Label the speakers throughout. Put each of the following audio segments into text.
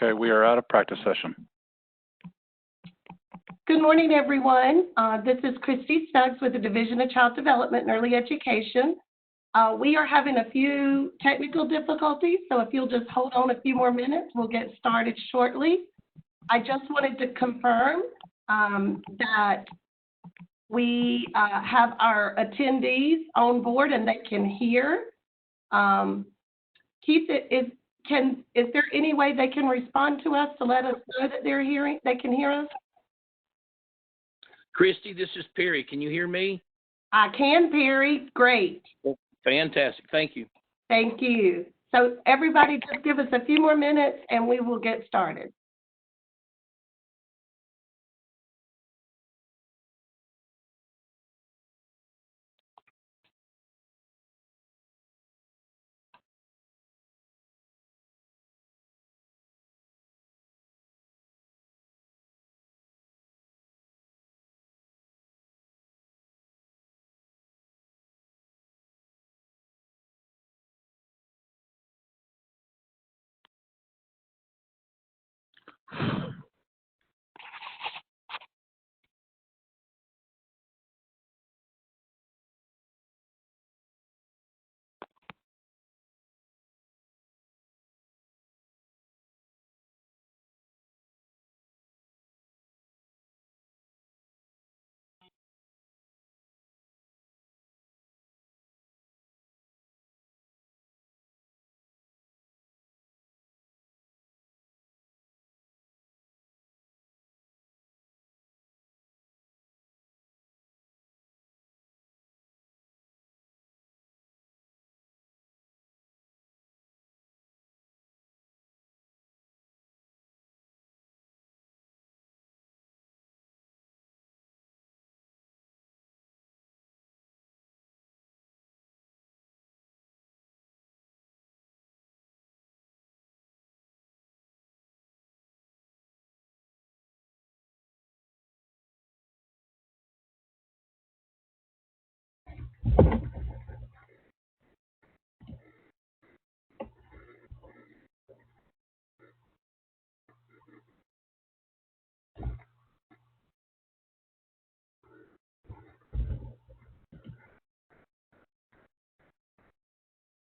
Speaker 1: Okay, we are out of practice session.
Speaker 2: Good morning, everyone. This is Christy Snuggs with the Division of Child Development and Early Education. We are having a few technical difficulties, so if you'll just hold on a few more minutes, we'll get started shortly. I just wanted to confirm that we have our attendees on board and they can hear. Keith, is there any way they can respond to us to let us know that they can hear us?
Speaker 3: Christy, this is Perry. Can you hear me?
Speaker 2: I can, Perry. Great.
Speaker 3: Fantastic. Thank you.
Speaker 2: Thank you. So everybody just give us a few more minutes and we will get started.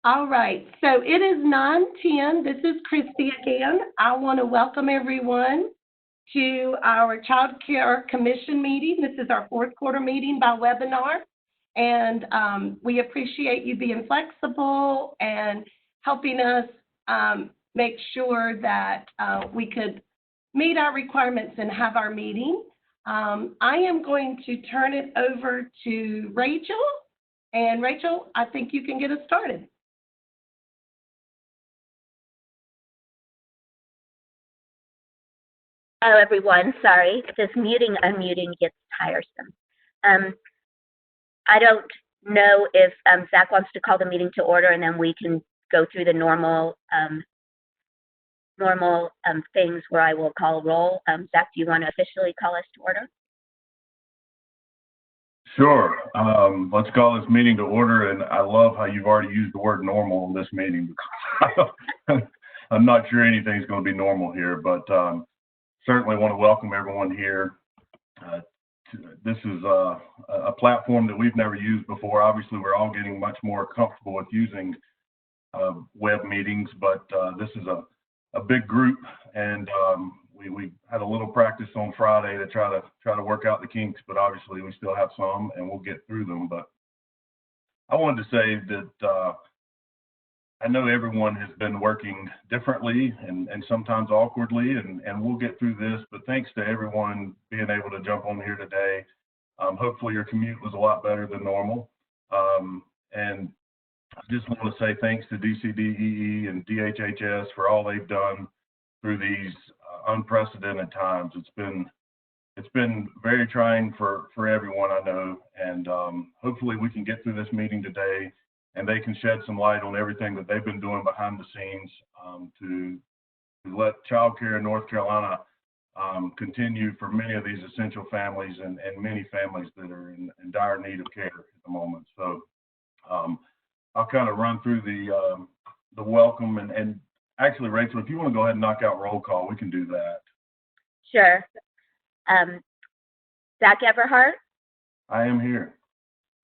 Speaker 2: All right, so it is 9:10. This is Christy again. I want to welcome everyone to our Child Care Commission meeting. This is our fourth quarter meeting by webinar. And we appreciate you being flexible and helping us make sure that we could meet our requirements and have our meeting. I am going to turn it over to Rachel. And Rachel, I think you can get us started.
Speaker 4: Hello, everyone. Sorry, this muting, unmuting gets tiresome. I don't know if Zach wants to call the meeting to order, and then we can go through the normal things where I will call roll. Zach, do you want to officially call us to order?
Speaker 5: Sure. Let's call this meeting to order, and I love how you've already used the word normal in this meeting. I'm not sure anything's going to be normal here, but certainly want to welcome everyone here. This is a platform that we've never used before. Obviously, we're all getting much more comfortable with using web meetings, but this is a big group, and we had a little practice on Friday to try to work out the kinks, but obviously we still have some, and we'll get through them. But I wanted to say that I know everyone has been working differently and sometimes awkwardly, and we'll get through this, but thanks to everyone being able to jump on here today. Hopefully your commute was a lot better than normal. And I just want to say thanks to DCDEE and DHHS for all they've done through these unprecedented times. It's been very trying for everyone, I know, and hopefully we can get through this meeting today and they can shed some light on everything that they've been doing behind the scenes to let Child Care in North Carolina continue for many of these essential families and many families that are in dire need of care at the moment. So I'll kind of run through the welcome, and Actually, Rachel, if you want to go ahead and knock out roll call, we can do that.
Speaker 4: Sure. Zach Everhart,
Speaker 5: I am here.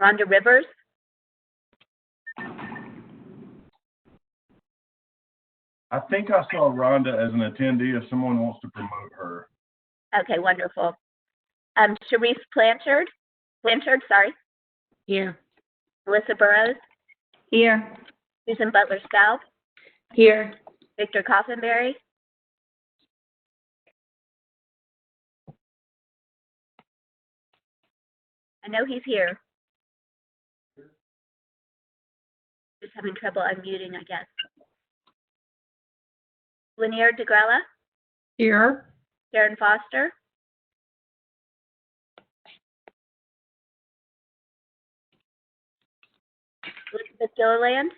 Speaker 4: Rhonda Rivers,
Speaker 5: I think I saw Rhonda as an attendee if someone wants to promote her.
Speaker 4: okay, wonderful. Sharice Blanchard, sorry,
Speaker 1: Here.
Speaker 4: Melissa Burrows,
Speaker 1: Here.
Speaker 4: Susan Butler Stout,
Speaker 1: Here.
Speaker 4: Victor Coffinberry, I know he's here. Just having trouble unmuting, I guess. Lanier DeGrella,
Speaker 1: Here.
Speaker 4: Karen Foster, Elizabeth Gilliland,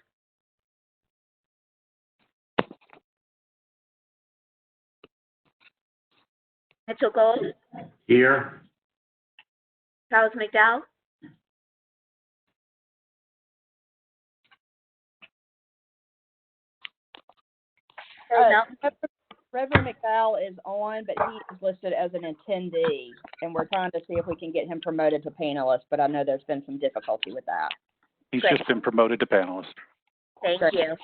Speaker 4: Mitchell Gold,
Speaker 6: Here.
Speaker 4: Charles McDowell, Terry Melton,
Speaker 7: Reverend McDowell is on, but he is listed as an attendee, and we're trying to see if we can get him promoted to panelist, but I know there's been some difficulty with that.
Speaker 6: He's
Speaker 4: Great.
Speaker 6: just been promoted to panelist.
Speaker 4: thank
Speaker 7: Great.
Speaker 4: you.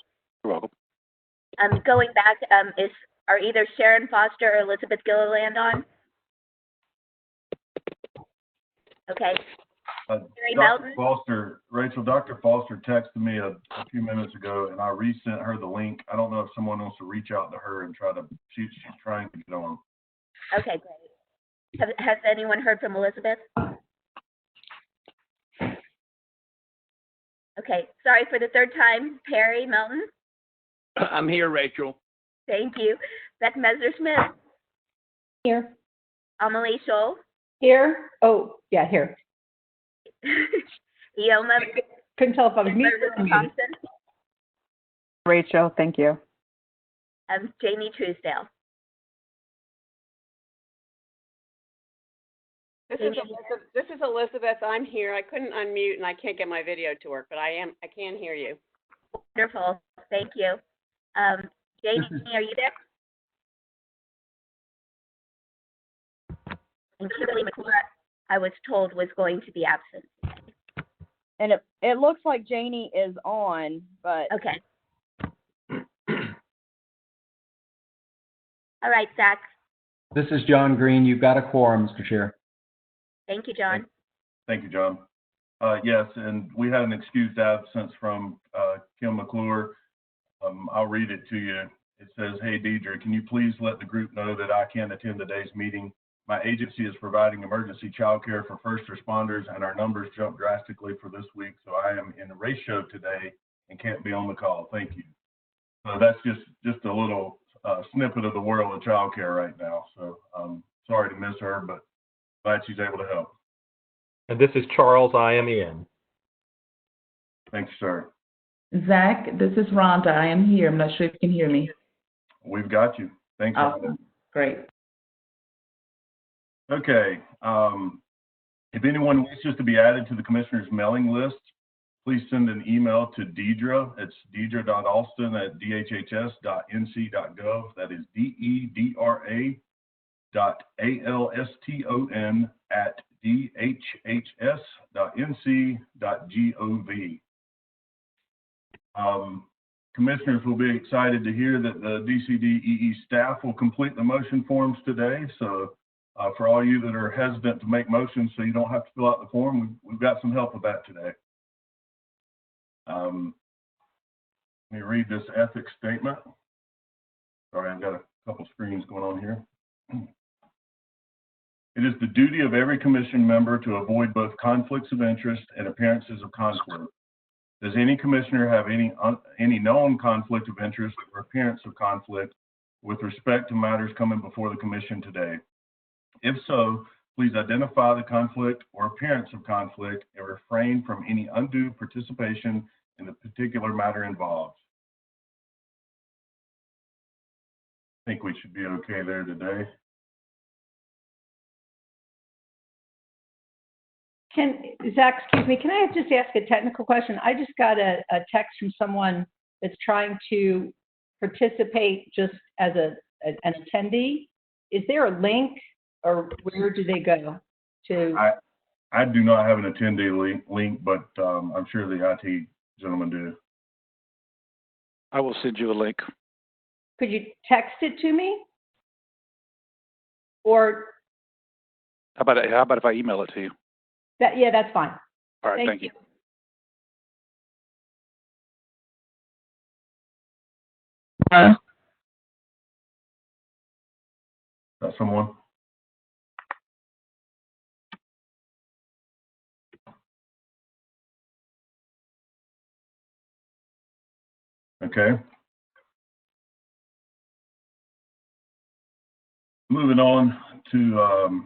Speaker 6: You're welcome.
Speaker 4: Going back, are either Sharon Foster or Elizabeth Gilliland on? Okay, Terry Melton?
Speaker 5: Dr. Foster texted me a few minutes ago, and I resent her the link. I don't know if someone wants to reach out to her and she's trying to get on.
Speaker 4: Okay, great. Has anyone heard from Elizabeth? Okay, sorry for the third time. Perry Melton?
Speaker 3: I'm here, Rachel.
Speaker 4: Thank you. Beth Messer-Smith?
Speaker 1: Here.
Speaker 4: Amelie Scholl?
Speaker 1: Here. Oh, yeah, here.
Speaker 4: Ioma
Speaker 1: Couldn't tell if I was muted or muted.
Speaker 4: Thompson?
Speaker 8: Rachel, thank you.
Speaker 4: Jamie Truesdale?
Speaker 9: This is Elizabeth. I'm here. I couldn't unmute and I can't get my video to work, but I can hear you.
Speaker 4: Wonderful. Thank you. Jamie, are you there? And Kimberly McClure, I was told, was going to be absent.
Speaker 7: And it looks like Janie is on, but
Speaker 4: Okay. All right, Zach.
Speaker 10: This is John Green. You've got a quorum, Mr. Chair.
Speaker 4: Thank you, John.
Speaker 5: Thank you, John. Yes, and we had an excused absence from Kim McClure. I'll read it to you. It says, "Hey, Deidre, can you please let the group know that I can't attend today's meeting? My agency is providing emergency childcare for first responders, and our numbers jumped drastically for this week, so I am in a ratio today and can't be on the call. Thank you." So that's just a little snippet of the world of childcare right now. So sorry to miss her, but glad she's able to help.
Speaker 11: And this is Charles. I am in.
Speaker 5: Thanks, sir.
Speaker 8: Zach, this is Rhonda. I am here. I'm not sure if you can hear me.
Speaker 5: We've got you. Thanks, Rhonda.
Speaker 8: Awesome. Great.
Speaker 5: Okay. If anyone wishes to be added to the commissioner's mailing list, please send an email to Deidre. It's deidre.alston@dhhs.nc.gov. That is DEDRA.ALSTON@dhhs.nc.gov. Commissioners will be excited to hear that the DCDEE staff will complete the motion forms today. So for all you that are hesitant to make motions so you don't have to fill out the form, we've got some help with that today. Let me read this ethics statement. Sorry, I've got a couple screens going on here. It is the duty of every commission member to avoid both conflicts of interest and appearances of conflict. Does any commissioner have any known conflict of interest or appearance of conflict with respect to matters coming before the commission today? If so, please identify the conflict or appearance of conflict and refrain from any undue participation in the particular matter involved. I think we should be okay there today.
Speaker 1: Zach, excuse me, can I just ask a technical question? I just got a text from someone that's trying to participate just as an attendee, is there a link or where do they go to?
Speaker 5: I do not have an attendee link, but I'm sure the IT gentlemen do.
Speaker 6: I will send you a link.
Speaker 1: Could you text it to me? Or
Speaker 6: How about if I email it to you?
Speaker 1: yeah, that's fine.
Speaker 6: All right, thank you.
Speaker 5: Got someone? Okay. Moving on to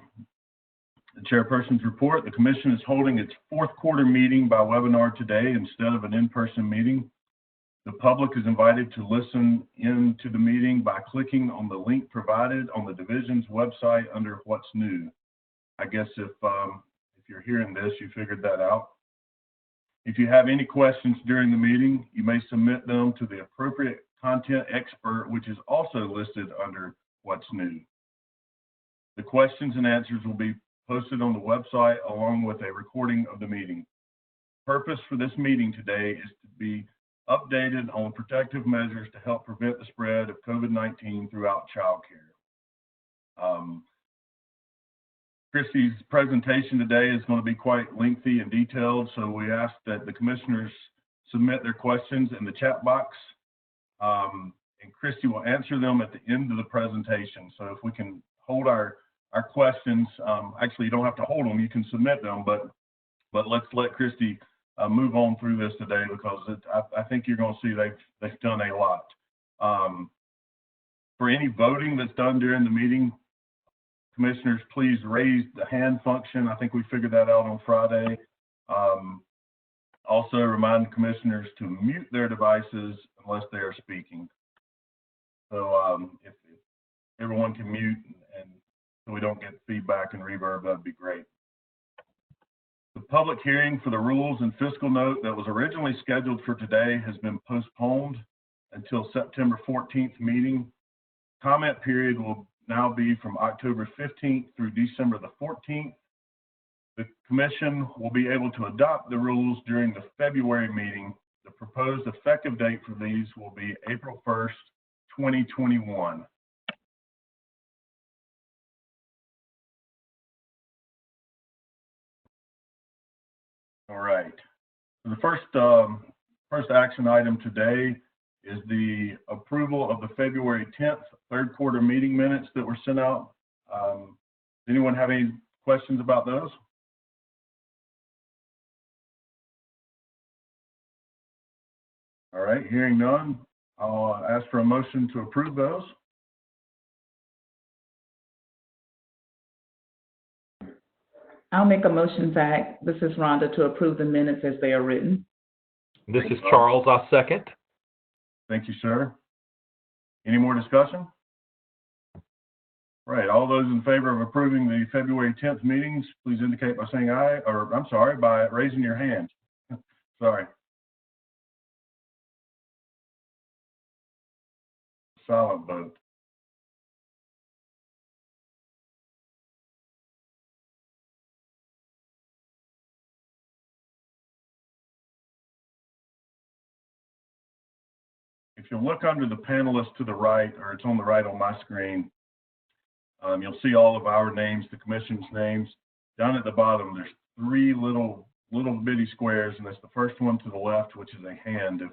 Speaker 5: the chairperson's report. The commission is holding its fourth quarter meeting by webinar today instead of an in-person meeting. The public is invited to listen in to the meeting by clicking on the link provided on the division's website under What's New. I guess if you're hearing this, you figured that out. If you have any questions during the meeting, you may submit them to the appropriate content expert, which is also listed under What's New. The questions and answers will be posted on the website along with a recording of the meeting. Purpose for this meeting today is to be updated on protective measures to help prevent the spread of COVID-19 throughout childcare. Christy's presentation today is going to be quite lengthy and detailed, so we ask that the commissioners submit their questions in the chat box, and Christy will answer them at the end of the presentation. So if we can hold our questions, actually you don't have to hold them, you can submit them, but let's let Christy move on through this today because I think you're going to see they've done a lot. For any voting that's done during the meeting, commissioners, please raise the hand function. I think we figured that out on Friday. Also remind commissioners to mute their devices unless they are speaking. So if everyone can mute and so we don't get feedback and reverb, that'd be great. The public hearing for the rules and fiscal note that was originally scheduled for today has been postponed until September 14th meeting. Comment period will now be from October 15th through December the 14th. The commission will be able to adopt the rules during the February meeting. The proposed effective date for these will be April 1st, 2021. All right. The first action item today is the approval of the February 10th third quarter meeting minutes that were sent out. Does anyone have any questions about those? All right, hearing none, I'll ask for a motion to approve those.
Speaker 8: I'll make a motion, Zach. This is Rhonda, to approve the minutes as they are written.
Speaker 11: This is Charles. I'll second.
Speaker 5: Thank you, sir. Any more discussion? Right, all those in favor of approving the February 10th meetings, please indicate by saying aye, or I'm sorry, by raising your hand. Sorry. Silent vote. If you look under the panelists to the right, or it's on the right on my screen, you'll see all of our names, the commission's names. Down at the bottom, there's three little bitty squares, and it's the first one to the left, which is a hand, if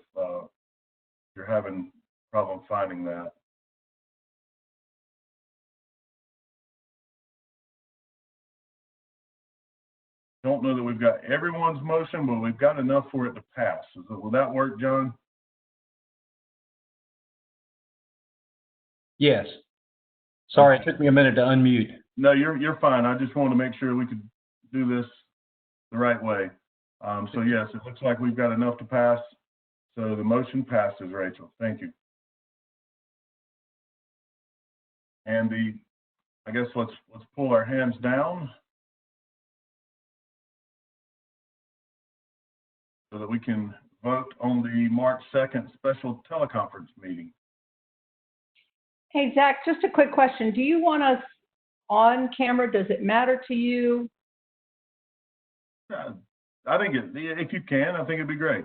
Speaker 5: you're having a problem finding that. Don't know that we've got everyone's motion, but we've got enough for it to pass. Will that work, John?
Speaker 10: Yes. Sorry, it took me a minute to unmute.
Speaker 5: No, you're fine. I just wanted to make sure we could do this the right way. So yes, it looks like we've got enough to pass. So the motion passes, Rachel. Thank you. And I guess let's pull our hands down so that we can vote on the March 2nd special teleconference meeting.
Speaker 1: Hey, Zach, just a quick question. Do you want us on camera? Does it matter to you?
Speaker 5: I think if you can, I think it'd be great.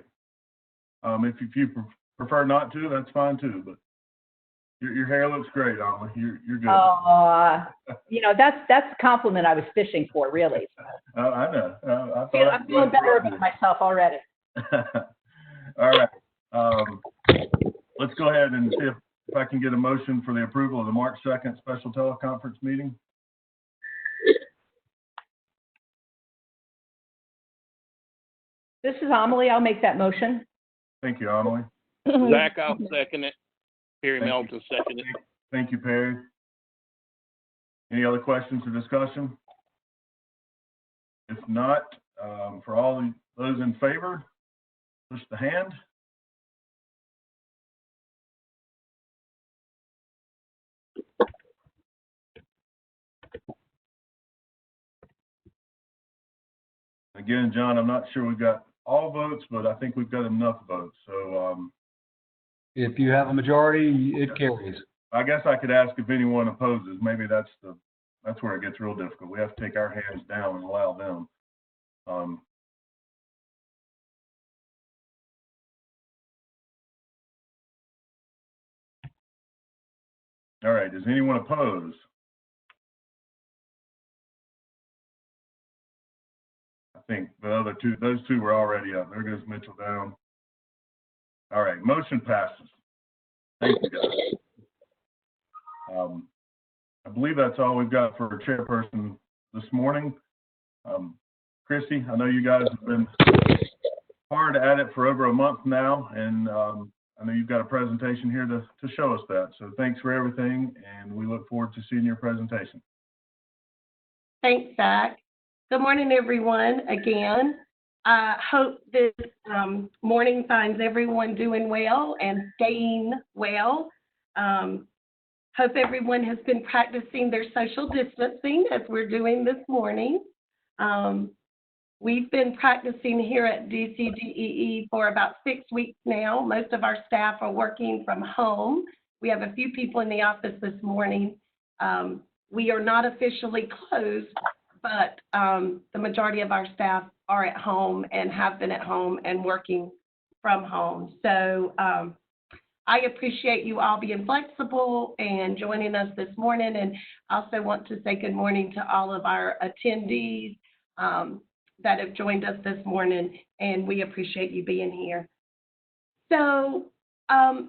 Speaker 5: If you prefer not to, that's fine too, but your hair looks great, Amelie. You're good.
Speaker 1: That's the compliment I was fishing for, really.
Speaker 5: I know.
Speaker 1: I'm feeling better about myself already.
Speaker 5: All right. Let's go ahead and see if I can get a motion for the approval of the March 2nd special teleconference meeting.
Speaker 1: This is Amelie. I'll make that motion.
Speaker 5: Thank you, Amelie.
Speaker 3: Zach, I'll second it. Perry Melton second it.
Speaker 5: Thank you, Perry. Any other questions or discussion? If not, for all those in favor, push the hand. Again, John, I'm not sure we've got all votes, but I think we've got enough votes. So
Speaker 10: If you have a majority, it carries.
Speaker 5: I guess I could ask if anyone opposes. Maybe that's where it gets real difficult. We have to take our hands down and allow them. All right, does anyone oppose? I think those two were already up. There goes Mitchell down. All right, motion passes. Thank you, guys. I believe that's all we've got for chairperson this morning. Christy, I know you guys have been hard at it for over a month now, and I know you've got a presentation here to show us that. So thanks for everything, and we look forward to seeing your presentation.
Speaker 2: Thanks, Zach. Good morning, everyone, again. I hope this morning finds everyone doing well and staying well. Hope everyone has been practicing their social distancing as we're doing this morning. We've been practicing here at DCDEE for about 6 weeks now. Most of our staff are working from home. We have a few people in the office this morning. We are not officially closed, but the majority of our staff are at home and have been at home and working from home. So I appreciate you all being flexible and joining us this morning, and also want to say good morning to all of our attendees that have joined us this morning, and we appreciate you being here. So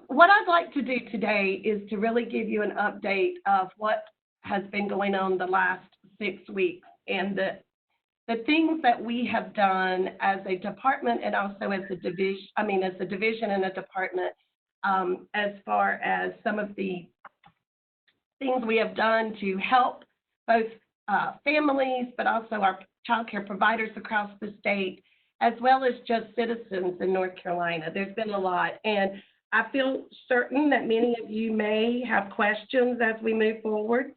Speaker 2: what I'd like to do today is to really give you an update of what has been going on the last 6 weeks and the things that we have done as a department and also as a division, as a division and a department, as far as some of the things we have done to help both families, but also our child care providers across the state, as well as just citizens in North Carolina. There's been a lot, and I feel certain that many of you may have questions as we move forward.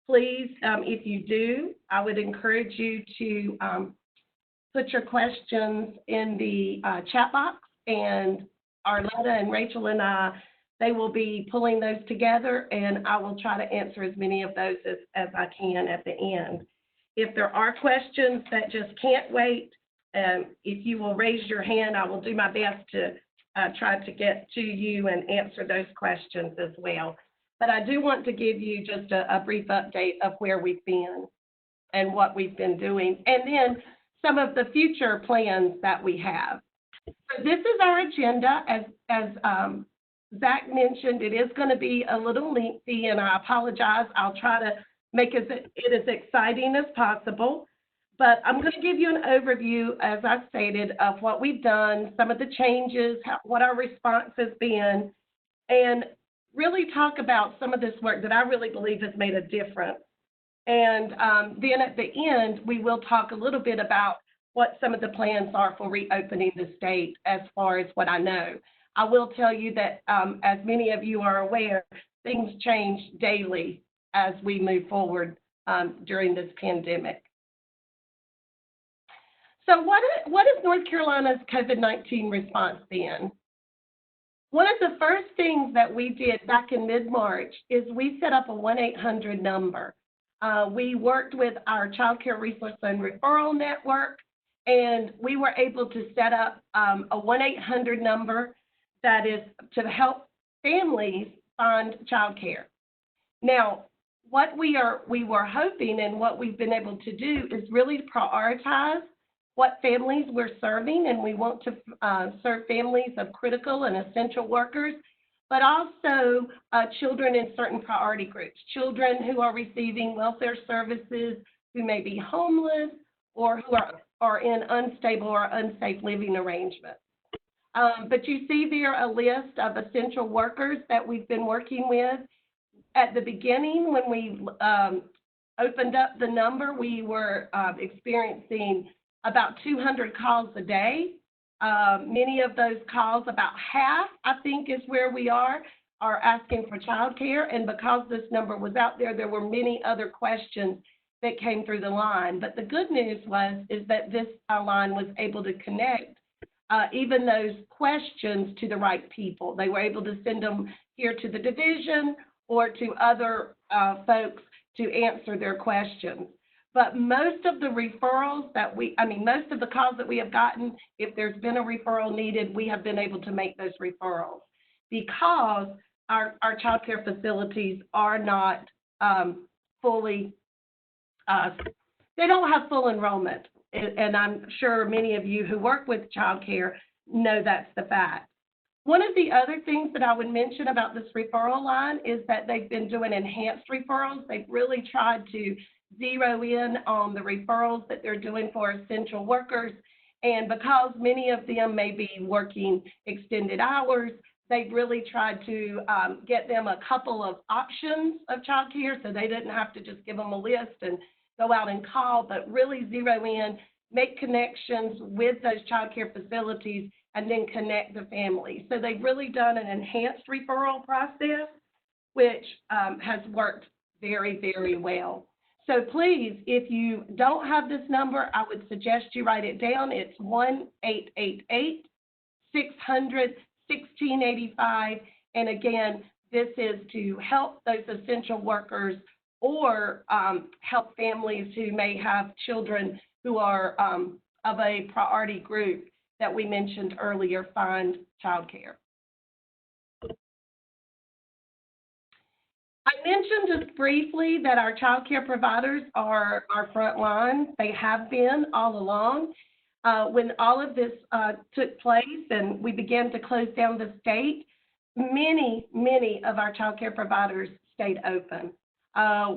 Speaker 2: Please, if you do, I would encourage you to put your questions in the chat box, and Arletta and Rachel and I, they will be pulling those together, and I will try to answer as many of those as I can at the end. If there are questions that just can't wait, if you will raise your hand, I will do my best to try to get to you and answer those questions as well. But I do want to give you just a brief update of where we've been and what we've been doing, and then some of the future plans that we have. So this is our agenda. As Zach mentioned, it is going to be a little lengthy, and I apologize. I'll try to make it as exciting as possible. But I'm going to give you an overview, as I stated, of what we've done, some of the changes, what our response has been, and really talk about some of this work that I really believe has made a difference. And then at the end, we will talk a little bit about what some of the plans are for reopening the state as far as what I know. I will tell you that, as many of you are aware, things change daily as we move forward during this pandemic. So what is North Carolina's COVID-19 response been? One of the first things that we did back in mid-March is we set up a 1-800 number. We worked with our Child Care Resource and Referral Network, and we were able to set up a 1-800 number that is to help families find child care. Now, what we were hoping and what we've been able to do is really prioritize what families we're serving, and we want to serve families of critical and essential workers, but also children in certain priority groups, children who are receiving welfare services, who may be homeless, or who are in unstable or unsafe living arrangements. But you see there a list of essential workers that we've been working with. At the beginning, when we opened up the number, we were experiencing about 200 calls a day. Many of those calls, about half, I think is where we are asking for child care. And because this number was out there, there were many other questions that came through the line. But the good news is that this line was able to connect even those questions to the right people. They were able to send them here to the division or to other folks to answer their questions. But most of the referrals most of the calls that we have gotten, if there's been a referral needed, we have been able to make those referrals because our child care facilities are not fully, they don't have full enrollment. And I'm sure many of you who work with child care know that's the fact. One of the other things that I would mention about this referral line is that they've been doing enhanced referrals. They've really tried to zero in on the referrals that they're doing for essential workers. And because many of them may be working extended hours, they've really tried to get them a couple of options of child care so they didn't have to just give them a list and go out and call, but really zero in, make connections with those child care facilities, and then connect the families. So they've really done an enhanced referral process, which has worked very, very well. So please, if you don't have this number, I would suggest you write it down. It's 1-888-600-1685. And again, this is to help those essential workers or help families who may have children who are of a priority group that we mentioned earlier find child care. I mentioned just briefly that our child care providers are our front line. They have been all along. When all of this took place and we began to close down the state, many of our child care providers stayed open.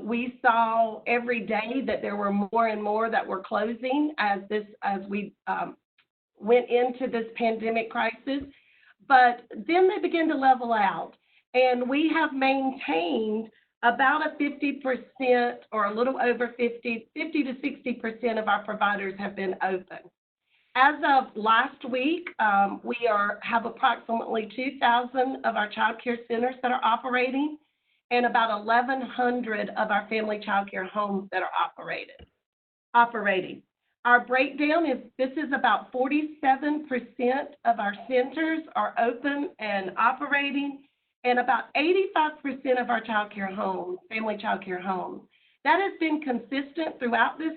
Speaker 2: We saw every day that there were more and more that were closing as we went into this pandemic crisis, but then they began to level out. And we have maintained about a 50% or a little over 50 to 60% of our providers have been open. As of last week, we have approximately 2,000 of our child care centers that are operating and about 1,100 of our family child care homes that are operating. Our breakdown is about 47% of our centers are open and operating, and about 85% of our child care homes, family child care homes. That has been consistent throughout this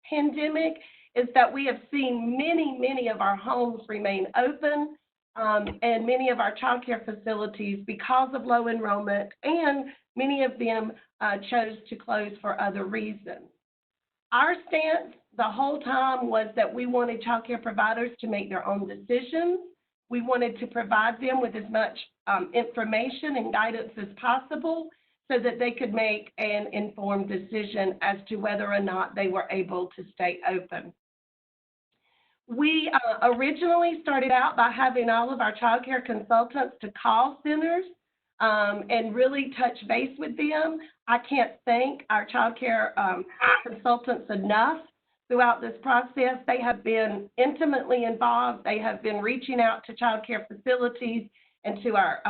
Speaker 2: pandemic, is that we have seen many of our homes remain open, and many of our child care facilities, because of low enrollment, and many of them chose to close for other reasons. Our stance the whole time was that we wanted child care providers to make their own decisions. We wanted to provide them with as much information and guidance as possible so that they could make an informed decision as to whether or not they were able to stay open. We originally started out by having all of our child care consultants to call centers and really touch base with them. I can't thank our child care consultants enough throughout this process. They have been intimately involved. They have been reaching out to child care facilities and to our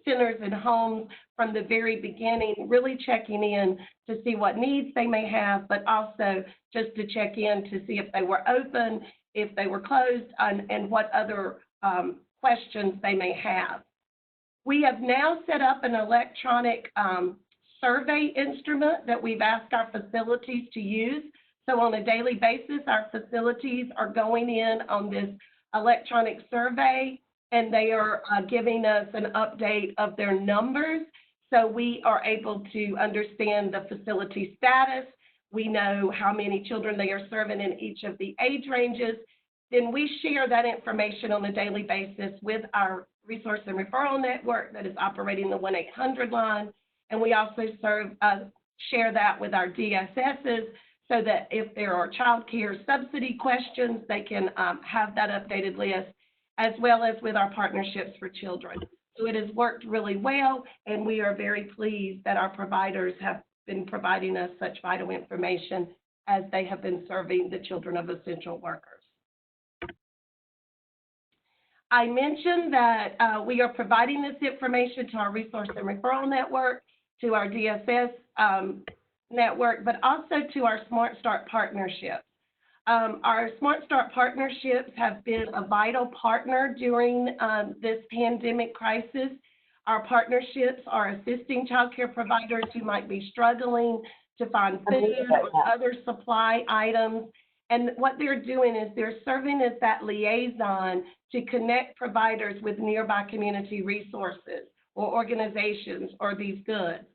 Speaker 2: centers and homes from the very beginning, really checking in to see what needs they may have, but also just to check in to see if they were open, if they were closed, and what other questions they may have. We have now set up an electronic survey instrument that we've asked our facilities to use. So on a daily basis, our facilities are going in on this electronic survey, and they are giving us an update of their numbers. So we are able to understand the facility status. We know how many children they are serving in each of the age ranges. Then we share that information on a daily basis with our resource and referral network that is operating the 1-800 line. And we also share that with our DSSs so that if there are child care subsidy questions, they can have that updated list, as well as with our partnerships for children. So it has worked really well, and we are very pleased that our providers have been providing us such vital information as they have been serving the children of essential workers. I mentioned that we are providing this information to our resource and referral network, to our DSS network, but also to our Smart Start partnerships. Our Smart Start partnerships have been a vital partner during this pandemic crisis. Our partnerships are assisting child care providers who might be struggling to find food or other supply items. And what they're doing is they're serving as that liaison to connect providers with nearby community resources or organizations or these goods.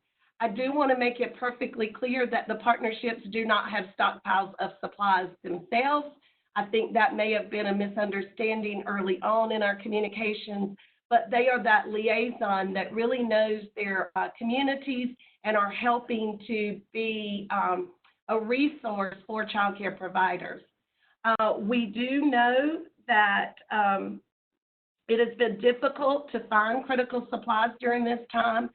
Speaker 2: I do want to make it perfectly clear that the partnerships do not have stockpiles of supplies themselves. I think that may have been a misunderstanding early on in our communications, but they are that liaison that really knows their communities and are helping to be a resource for child care providers. We do know that it has been difficult to find critical supplies during this time.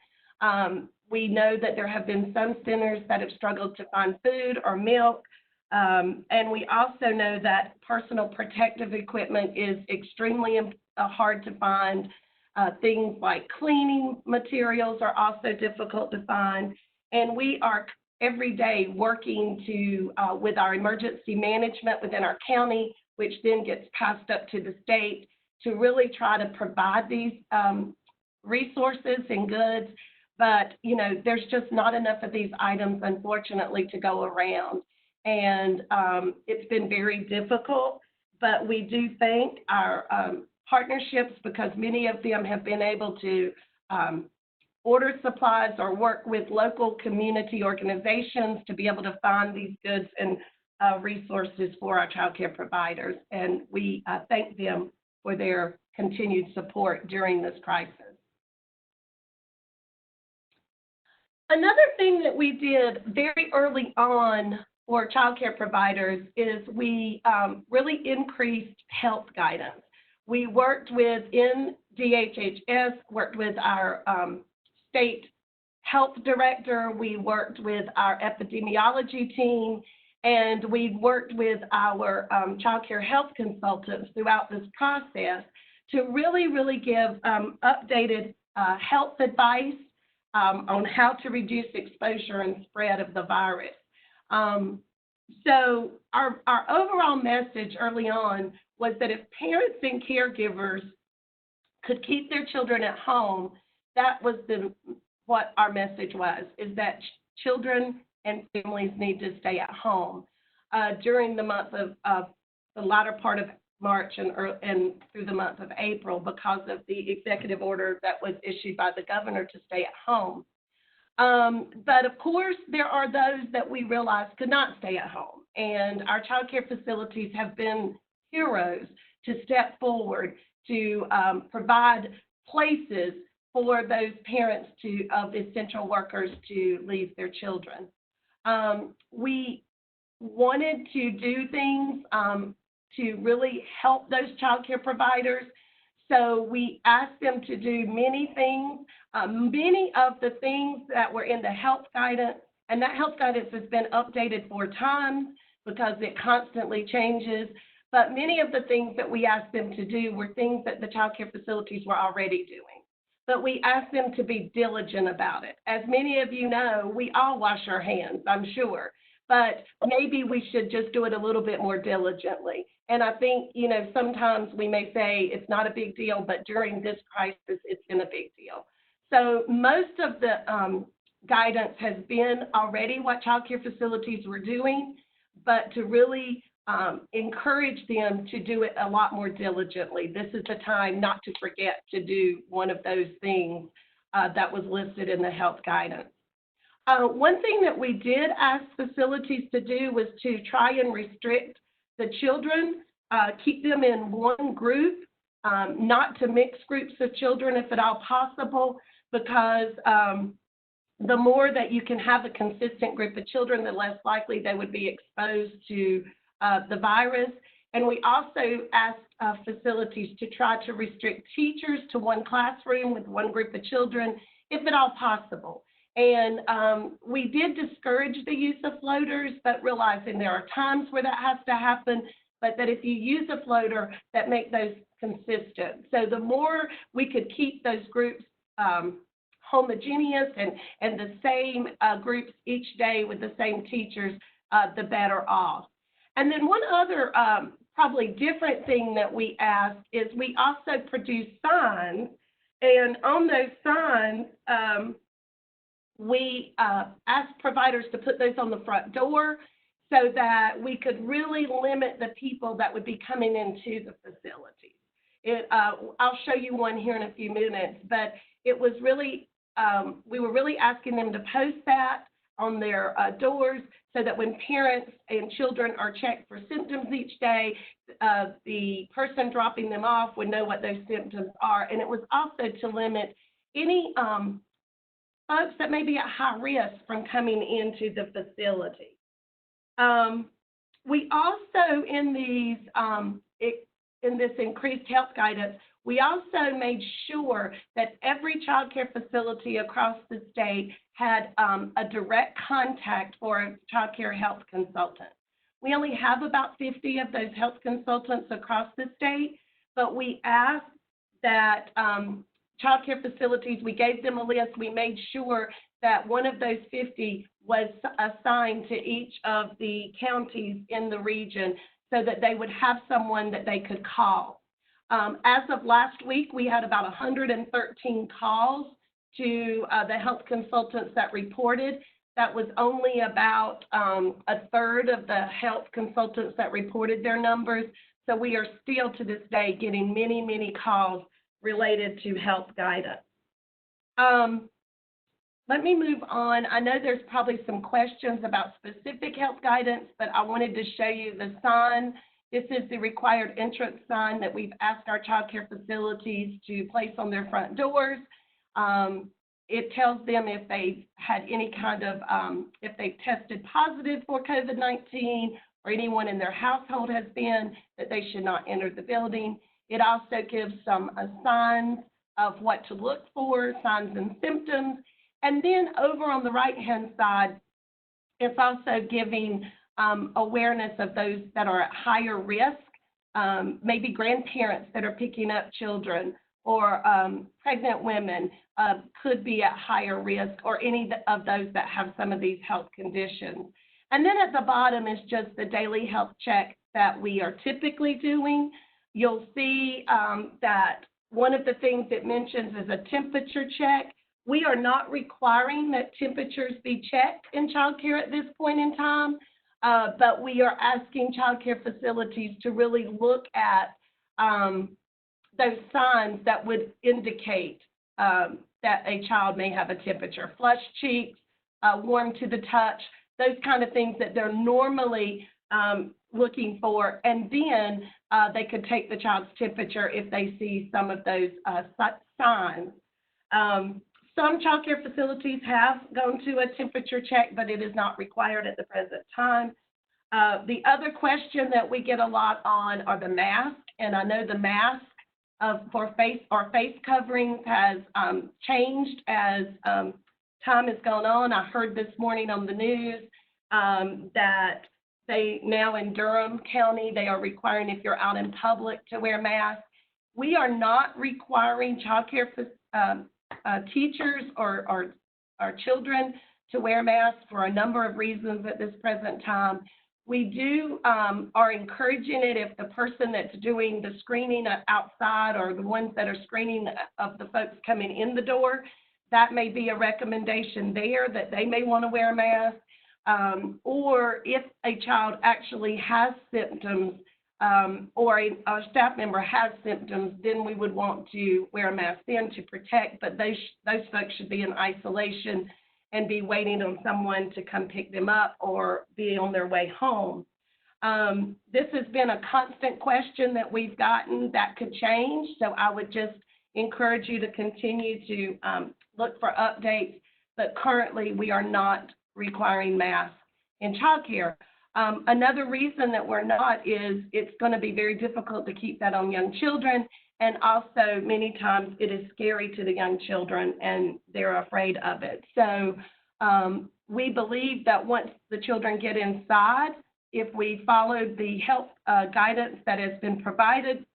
Speaker 2: We know that there have been some centers that have struggled to find food or milk. And we also know that personal protective equipment is extremely hard to find. Things like cleaning materials are also difficult to find. And we are every day working to, with our emergency management within our county, which then gets passed up to the state, to really try to provide these resources and goods. But, you know, there's just not enough of these items, unfortunately, to go around. And it's been very difficult, but we do thank our partnerships, because many of them have been able to order supplies or work with local community organizations to be able to find these goods and resources for our child care providers. And we thank them for their continued support during this crisis. Another thing that we did very early on for child care providers is we really increased health guidance. We worked with, in DHHS, worked with our state health director, we worked with our epidemiology team, and we worked with our child care health consultants throughout this process to really give updated health advice on how to reduce exposure and spread of the virus. So our overall message early on was that if parents and caregivers could keep their children at home, that was what our message was, is that children and families need to stay at home during the month of the latter part of March and through the month of April, because of the executive order that was issued by the governor to stay at home. But of course, there are those that we realize could not stay at home. And our child care facilities have been heroes to step forward to provide places for those parents of essential workers to leave their children. We wanted to do things to really help those child care providers. So we asked them to do many things. Many of the things that were in the health guidance, and that health guidance has been updated 4 times because it constantly changes. But many of the things that we asked them to do were things that the child care facilities were already doing. But we asked them to be diligent about it. As many of you know, we all wash our hands, I'm sure. but maybe we should just do it a little bit more diligently. And I think, you know, sometimes we may say it's not a big deal, but during this crisis, it's been a big deal. So most of the guidance has been already what child care facilities were doing, but to really encourage them to do it a lot more diligently. This is the time not to forget to do one of those things that was listed in the health guidance. One thing that we did ask facilities to do was to try and restrict the children, keep them in one group, not to mix groups of children if at all possible, because the more that you can have a consistent group of children, the less likely they would be exposed to the virus. And we also asked facilities to try to restrict teachers to one classroom with one group of children, if at all possible. And we did discourage the use of floaters, but realizing there are times where that has to happen, but that if you use a floater, that make those consistent. So the more we could keep those groups homogeneous and the same groups each day with the same teachers, the better off. And then one other probably different thing that we asked is we also produce signs, and on those signs, we asked providers to put those on the front door so that we could really limit the people that would be coming into the facility. I'll show you one here in a few minutes, but it was really, we were really asking them to post that on their doors so that when parents and children are checked for symptoms each day, the person dropping them off would know what those symptoms are. And it was also to limit any folks that may be at high risk from coming into the facility. We also, in this increased health guidance, we also made sure that every child care facility across the state had a direct contact for a child care health consultant. We only have about 50 of those health consultants across the state, but we asked that child care facilities, we gave them a list. We made sure that one of those 50 was assigned to each of the counties in the region so that they would have someone that they could call. As of last week, we had about 113 calls to the health consultants that reported. That was only about a third of the health consultants that reported their numbers. So we are still to this day getting many, many calls related to health guidance. Let me move on. I know there's probably some questions about specific health guidance, but I wanted to show you the sign. This is the required entrance sign that we've asked our child care facilities to place on their front doors. It tells them if they've had any kind of, if they've tested positive for COVID-19 or anyone in their household has been, that they should not enter the building. It also gives some signs of what to look for, signs and symptoms. And then over on the right-hand side, it's also giving awareness of those that are at higher risk, maybe grandparents that are picking up children, or pregnant women could be at higher risk, or any of those that have some of these health conditions. And then at the bottom is just the daily health check that we are typically doing. You'll see that one of the things it mentions is a temperature check. We are not requiring that temperatures be checked in child care at this point in time, but we are asking child care facilities to really look at those signs that would indicate that a child may have a temperature. Flushed cheeks, warm to the touch, those kind of things that they're normally looking for. And then they could take the child's temperature if they see some of those signs. Some child care facilities have gone to a temperature check, but it is not required at the present time. The other question that we get a lot on are the masks, and I know the mask for face coverings has changed as time has gone on. I heard this morning on the news that they now in Durham County, they are requiring if you're out in public to wear masks. We are not requiring child care teachers or children to wear masks for a number of reasons at this present time. We do are encouraging it if the person that's doing the screening outside or the ones that are screening of the folks coming in the door, that may be a recommendation there that they may want to wear a mask. Or if a child actually has symptoms or a staff member has symptoms, then we would want to wear a mask then to protect, but those folks should be in isolation and be waiting on someone to come pick them up or be on their way home. This has been a constant question that we've gotten that could change, so I would just encourage you to continue to look for updates, but currently we are not requiring masks in childcare. Another reason that we're not is it's going to be very difficult to keep that on young children, and also many times it is scary to the young children and they're afraid of it. So we believe that once the children get inside, if we follow the health guidance that has been provided,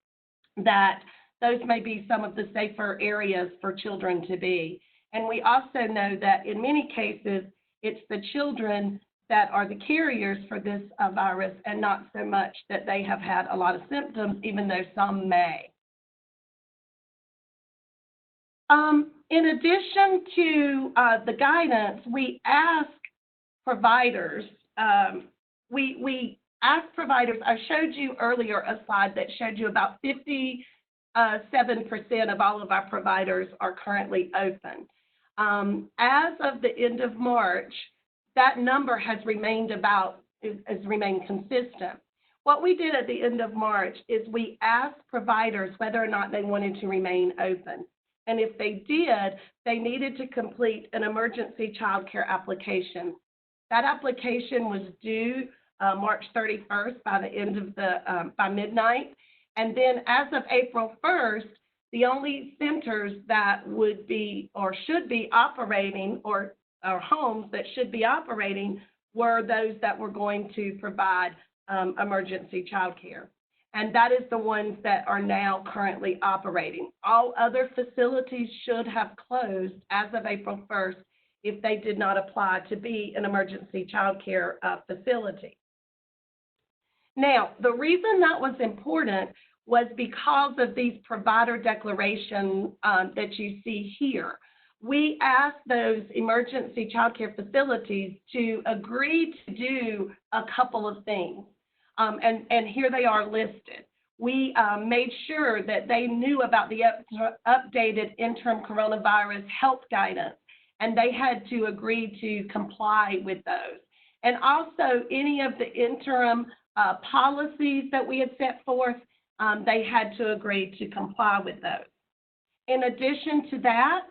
Speaker 2: that those may be some of the safer areas for children to be. And we also know that in many cases, it's the children that are the carriers for this virus and not so much that they have had a lot of symptoms, even though some may. In addition to the guidance, we ask providers, we ask providers, I showed you earlier a slide that showed you about 57% of all of our providers are currently open. As of the end of March, that number has remained consistent. What we did at the end of March is we asked providers whether or not they wanted to remain open. And if they did, they needed to complete an emergency child care application. That application was due March 31st by the end of by midnight. And then as of April 1st, the only centers that would be or should be operating or homes that should be operating were those that were going to provide emergency child care. And that is the ones that are now currently operating. All other facilities should have closed as of April 1st if they did not apply to be an emergency child care facility. Now, the reason that was important was because of these provider declarations that you see here. We asked those emergency child care facilities to agree to do a couple of things. And here they are listed. We made sure that they knew about the updated interim coronavirus health guidance, and they had to agree to comply with those. And also any of the interim policies that we had set forth, they had to agree to comply with those. In addition to that,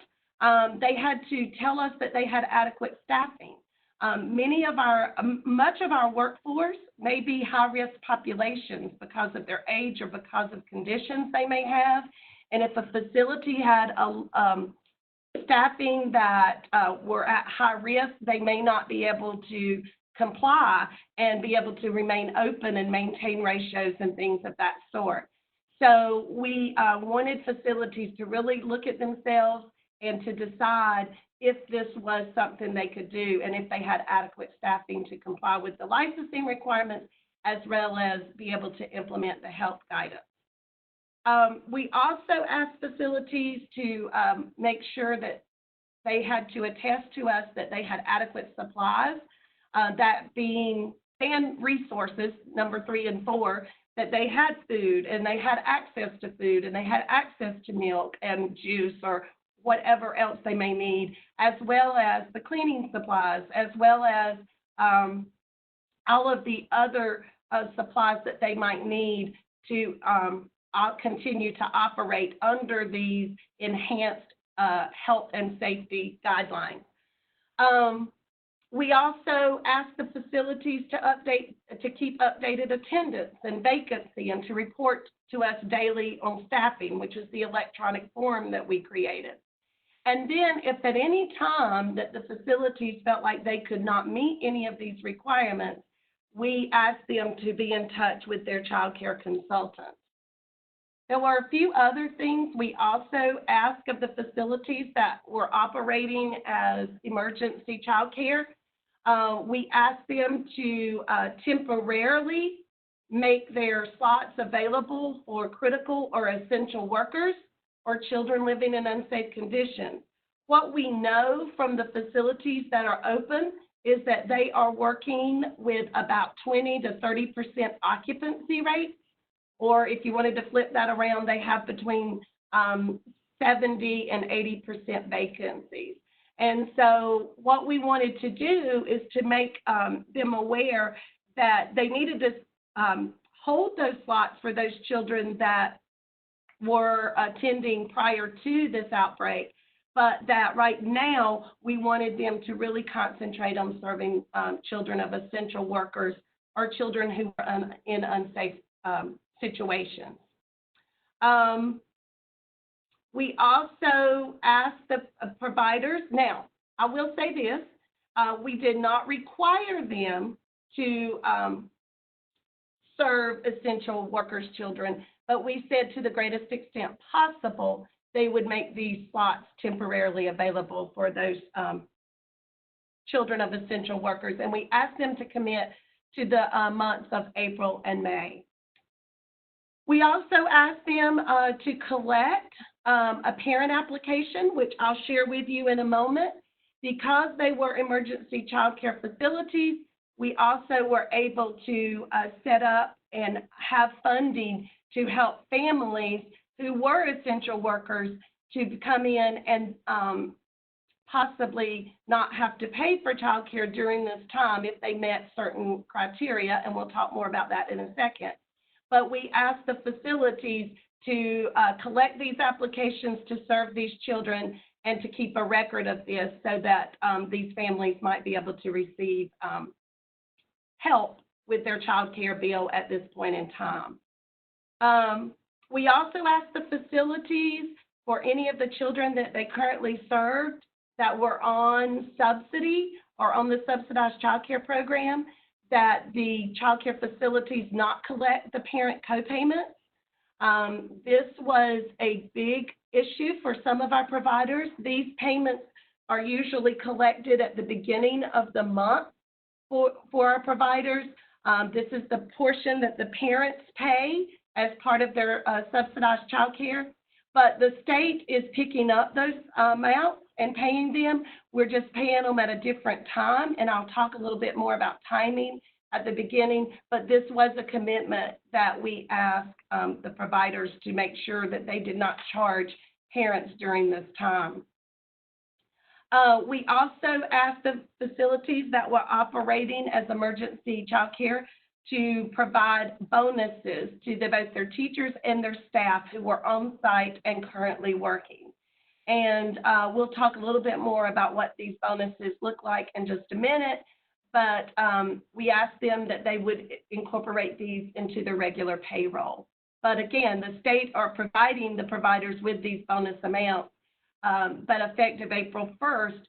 Speaker 2: they had to tell us that they had adequate staffing. Much of our workforce may be high-risk populations because of their age or because of conditions they may have. And if a facility had staffing that were at high risk, they may not be able to comply and be able to remain open and maintain ratios and things of that sort. So we wanted facilities to really look at themselves and to decide if this was something they could do and if they had adequate staffing to comply with the licensing requirements as well as be able to implement the health guidance. We also asked facilities to make sure that they had to attest to us that they had adequate supplies, that being and resources, number 3 and 4, that they had food and they had access to food and they had access to milk and juice or whatever else they may need, as well as the cleaning supplies, as well as all of the other supplies that they might need to continue to operate under these enhanced health and safety guidelines. We also asked the facilities to keep updated attendance and vacancy and to report to us daily on staffing, which is the electronic form that we created. And then if at any time that the facilities felt like they could not meet any of these requirements, we asked them to be in touch with their child care consultants. There were a few other things we also asked of the facilities that were operating as emergency childcare. We asked them to temporarily make their slots available for critical or essential workers or children living in unsafe conditions. What we know from the facilities that are open is that they are working with about 20 to 30% occupancy rates, or if you wanted to flip that around, they have between 70 and 80% vacancies. And so what we wanted to do is to make them aware that they needed to hold those slots for those children that were attending prior to this outbreak, but that right now we wanted them to really concentrate on serving children of essential workers or children who are in unsafe situations. We also asked the providers, now I will say this, we did not require them to serve essential workers' children, but we said to the greatest extent possible, they would make these slots temporarily available for those children of essential workers. And we asked them to commit to the months of April and May. We also asked them to collect a parent application, which I'll share with you in a moment. Because they were emergency child care facilities, we also were able to set up and have funding to help families who were essential workers to come in and possibly not have to pay for child care during this time if they met certain criteria, and we'll talk more about that in a second. But we asked the facilities to collect these applications to serve these children and to keep a record of this so that these families might be able to receive help with their child care bill at this point in time. We also asked the facilities for any of the children that they currently served that were on subsidy or on the subsidized child care program, that the child care facilities not collect the parent co-payments. This was a big issue for some of our providers. These payments are usually collected at the beginning of the month for our providers. This is the portion that the parents pay as part of their subsidized child care. But the state is picking up those amounts and paying them. We're just paying them at a different time, and I'll talk a little bit more about timing at the beginning, but this was a commitment that we asked the providers to make sure that they did not charge parents during this time. We also asked the facilities that were operating as emergency child care to provide bonuses to both their teachers and their staff who were on site and currently working. And we'll talk a little bit more about what these bonuses look like in just a minute, but we asked them that they would incorporate these into their regular payroll. But again, the state are providing the providers with these bonus amounts, but effective April 1st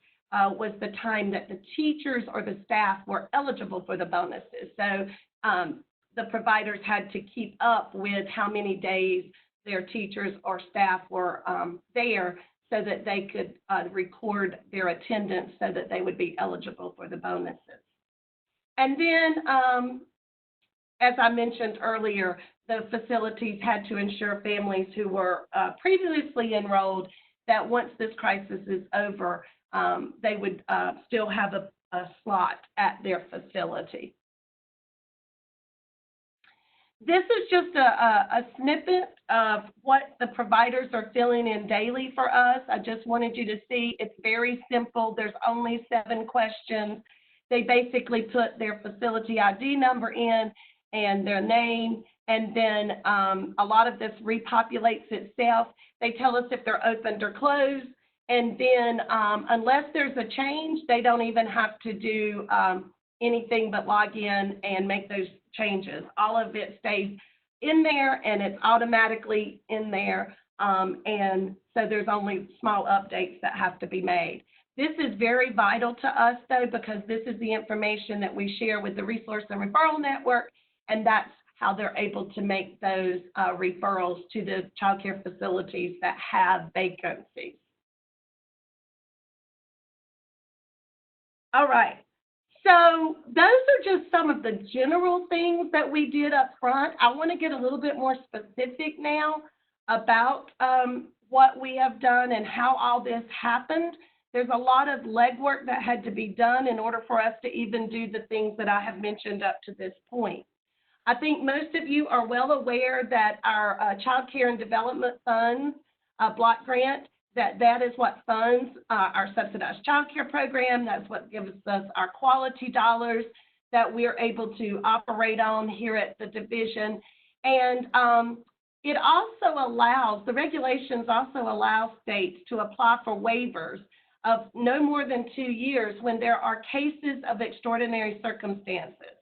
Speaker 2: was the time that the teachers or the staff were eligible for the bonuses. So the providers had to keep up with how many days their teachers or staff were there so that they could record their attendance so that they would be eligible for the bonuses. And then, as I mentioned earlier, the facilities had to ensure families who were previously enrolled that once this crisis is over, they would still have a slot at their facility. This is just a snippet of what the providers are filling in daily for us. I just wanted you to see it's very simple. There's only 7 questions. They basically put their facility ID number in and their name, and then a lot of this repopulates itself. They tell us if they're opened or closed, and then unless there's a change, they don't even have to do anything but log in and make those changes. All of it stays in there, and it's automatically in there, and so there's only small updates that have to be made. This is very vital to us, though, because this is the information that we share with the Resource and Referral Network, and that's how they're able to make those referrals to the child care facilities that have vacancies. All right. So those are just some of the general things that we did up front. I want to get a little bit more specific now about what we have done and how all this happened. There's a lot of legwork that had to be done in order for us to even do the things that I have mentioned up to this point. I think most of you are well aware that our Child Care and Development Funds block grant, that is what funds our subsidized child care program. That's what gives us our quality dollars that we're able to operate on here at the division. And it also allows, the regulations also allow states to apply for waivers of no more than 2 years when there are cases of extraordinary circumstances.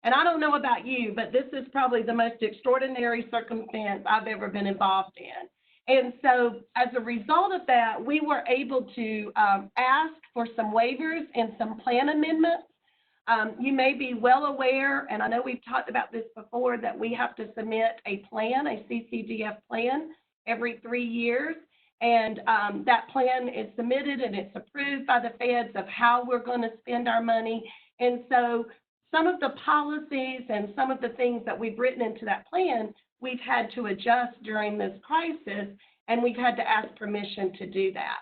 Speaker 2: And I don't know about you, but this is probably the most extraordinary circumstance I've ever been involved in. And so as a result of that, we were able to ask for some waivers and some plan amendments. You may be well aware, and I know we've talked about this before, that we have to submit a plan, a CCDF plan, every 3 years. And that plan is submitted and it's approved by the feds of how we're going to spend our money. And so some of the policies and some of the things that we've written into that plan, we've had to adjust during this crisis, and we've had to ask permission to do that.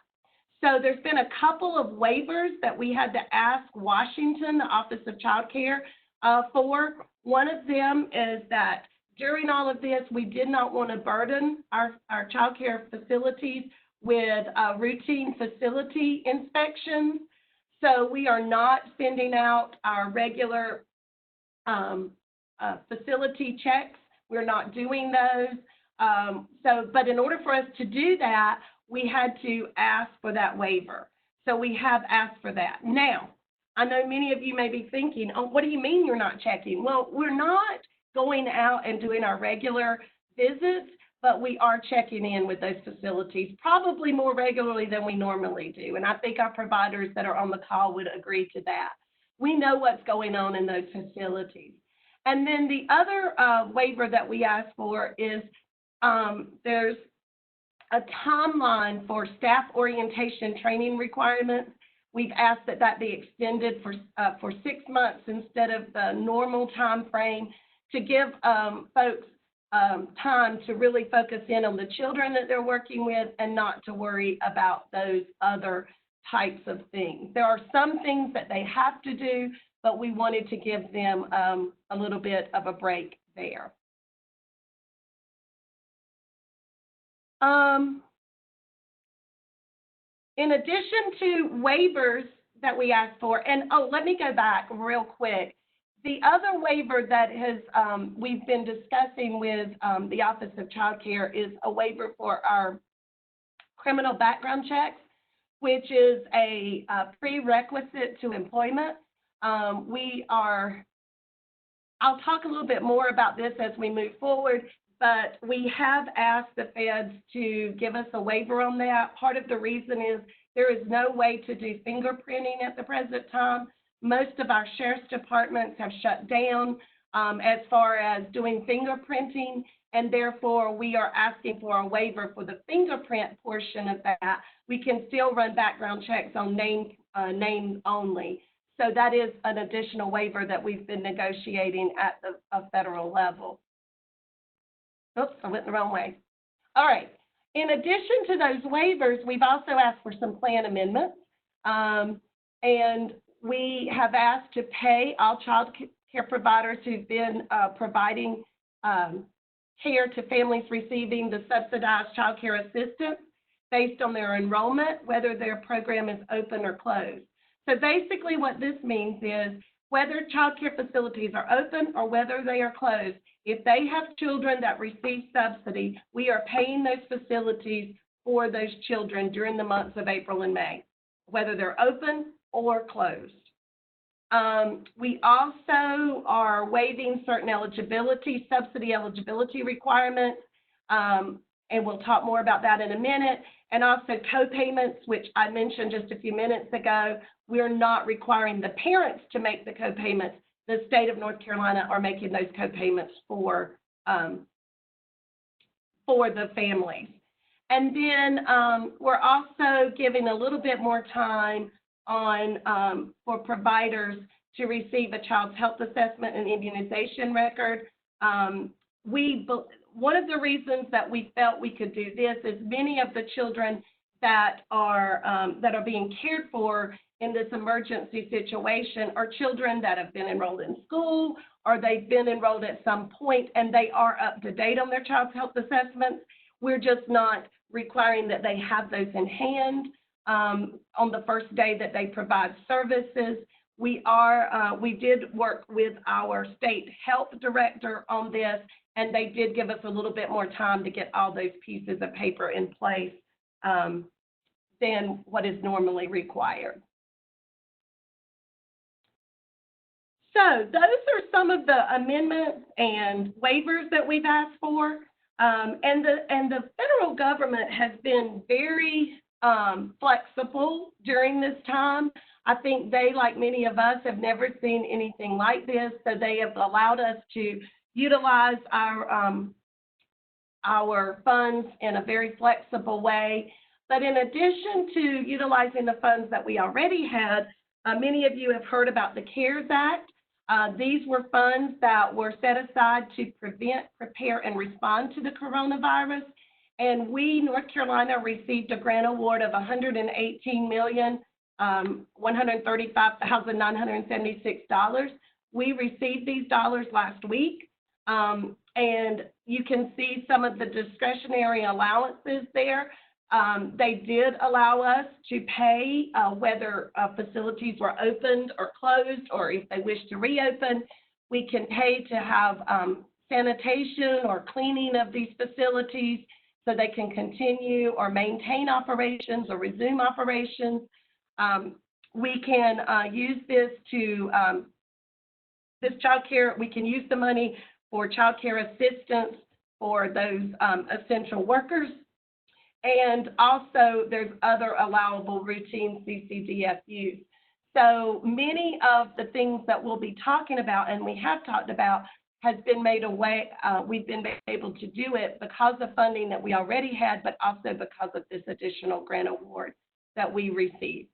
Speaker 2: So there's been a couple of waivers that we had to ask Washington, the Office of Child Care, for. One of them is that during all of this, we did not want to burden our child care facilities with routine facility inspections. So we are not sending out our regular facility checks. We're not doing those. But in order for us to do that, we had to ask for that waiver. So we have asked for that. Now, I know many of you may be thinking, oh, what do you mean you're not checking? Well, we're not going out and doing our regular visits, but we are checking in with those facilities probably more regularly than we normally do. And I think our providers that are on the call would agree to that. We know what's going on in those facilities. And then the other waiver that we asked for is there's a timeline for staff orientation training requirements. We've asked that that be extended for 6 months instead of the normal time frame to give folks time to really focus in on the children that they're working with and not to worry about those other types of things. There are some things that they have to do, but we wanted to give them a little bit of a break there. In addition to waivers that we asked for, and let me go back real quick. The other waiver that has we've been discussing with the Office of Child Care is a waiver for our criminal background checks, which is a prerequisite to employment. I'll talk a little bit more about this as we move forward, but we have asked the feds to give us a waiver on that. Part of the reason is there is no way to do fingerprinting at the present time. Most of our sheriff's departments have shut down as far as doing fingerprinting, and therefore we are asking for a waiver for the fingerprint portion of that. We can still run background checks on name only. So that is an additional waiver that we've been negotiating at the federal level. Oops, I went the wrong way. All right. In addition to those waivers, we've also asked for some plan amendments. And we have asked to pay all child care providers who've been providing care to families receiving the subsidized child care assistance based on their enrollment, whether their program is open or closed. So basically what this means is whether child care facilities are open or whether they are closed, if they have children that receive subsidy, we are paying those facilities for those children during the months of April and May, whether they're open or closed. We also are waiving certain subsidy eligibility requirements, and we'll talk more about that in a minute, and also co-payments, which I mentioned just a few minutes ago. We're not requiring the parents to make the co-payments. the state of North Carolina are making those co-payments for the families. And then we're also giving a little bit more time on for providers to receive a child's health assessment and immunization record. One of the reasons that we felt we could do this is many of the children that are being cared for in this emergency situation are children that have been enrolled in school, or they've been enrolled at some point and they are up to date on their child's health assessments. We're just not requiring that they have those in hand on the first day that they provide services. We did work with our state health director on this, and they did give us a little bit more time to get all those pieces of paper in place than what is normally required. So those are some of the amendments and waivers that we've asked for. And the federal government has been very flexible during this time. I think they, like many of us, have never seen anything like this. So they have allowed us to utilize our funds in a very flexible way. But in addition to utilizing the funds that we already had, many of you have heard about the CARES Act. These were funds that were set aside to prevent, prepare, and respond to the coronavirus. And we, North Carolina, received a grant award of $118,135,976. We received these dollars last week. And you can see some of the discretionary allowances there. They did allow us to pay whether facilities were opened or closed, or if they wish to reopen. We can pay to have sanitation or cleaning of these facilities so they can continue or maintain operations or resume operations. We can use this to, this child care, we can use the money for child care assistance for those essential workers. And also there's other allowable routine CCDF use. So many of the things that we'll be talking about and we have talked about has been made away, we've been able to do it because of funding that we already had, but also because of this additional grant award that we received.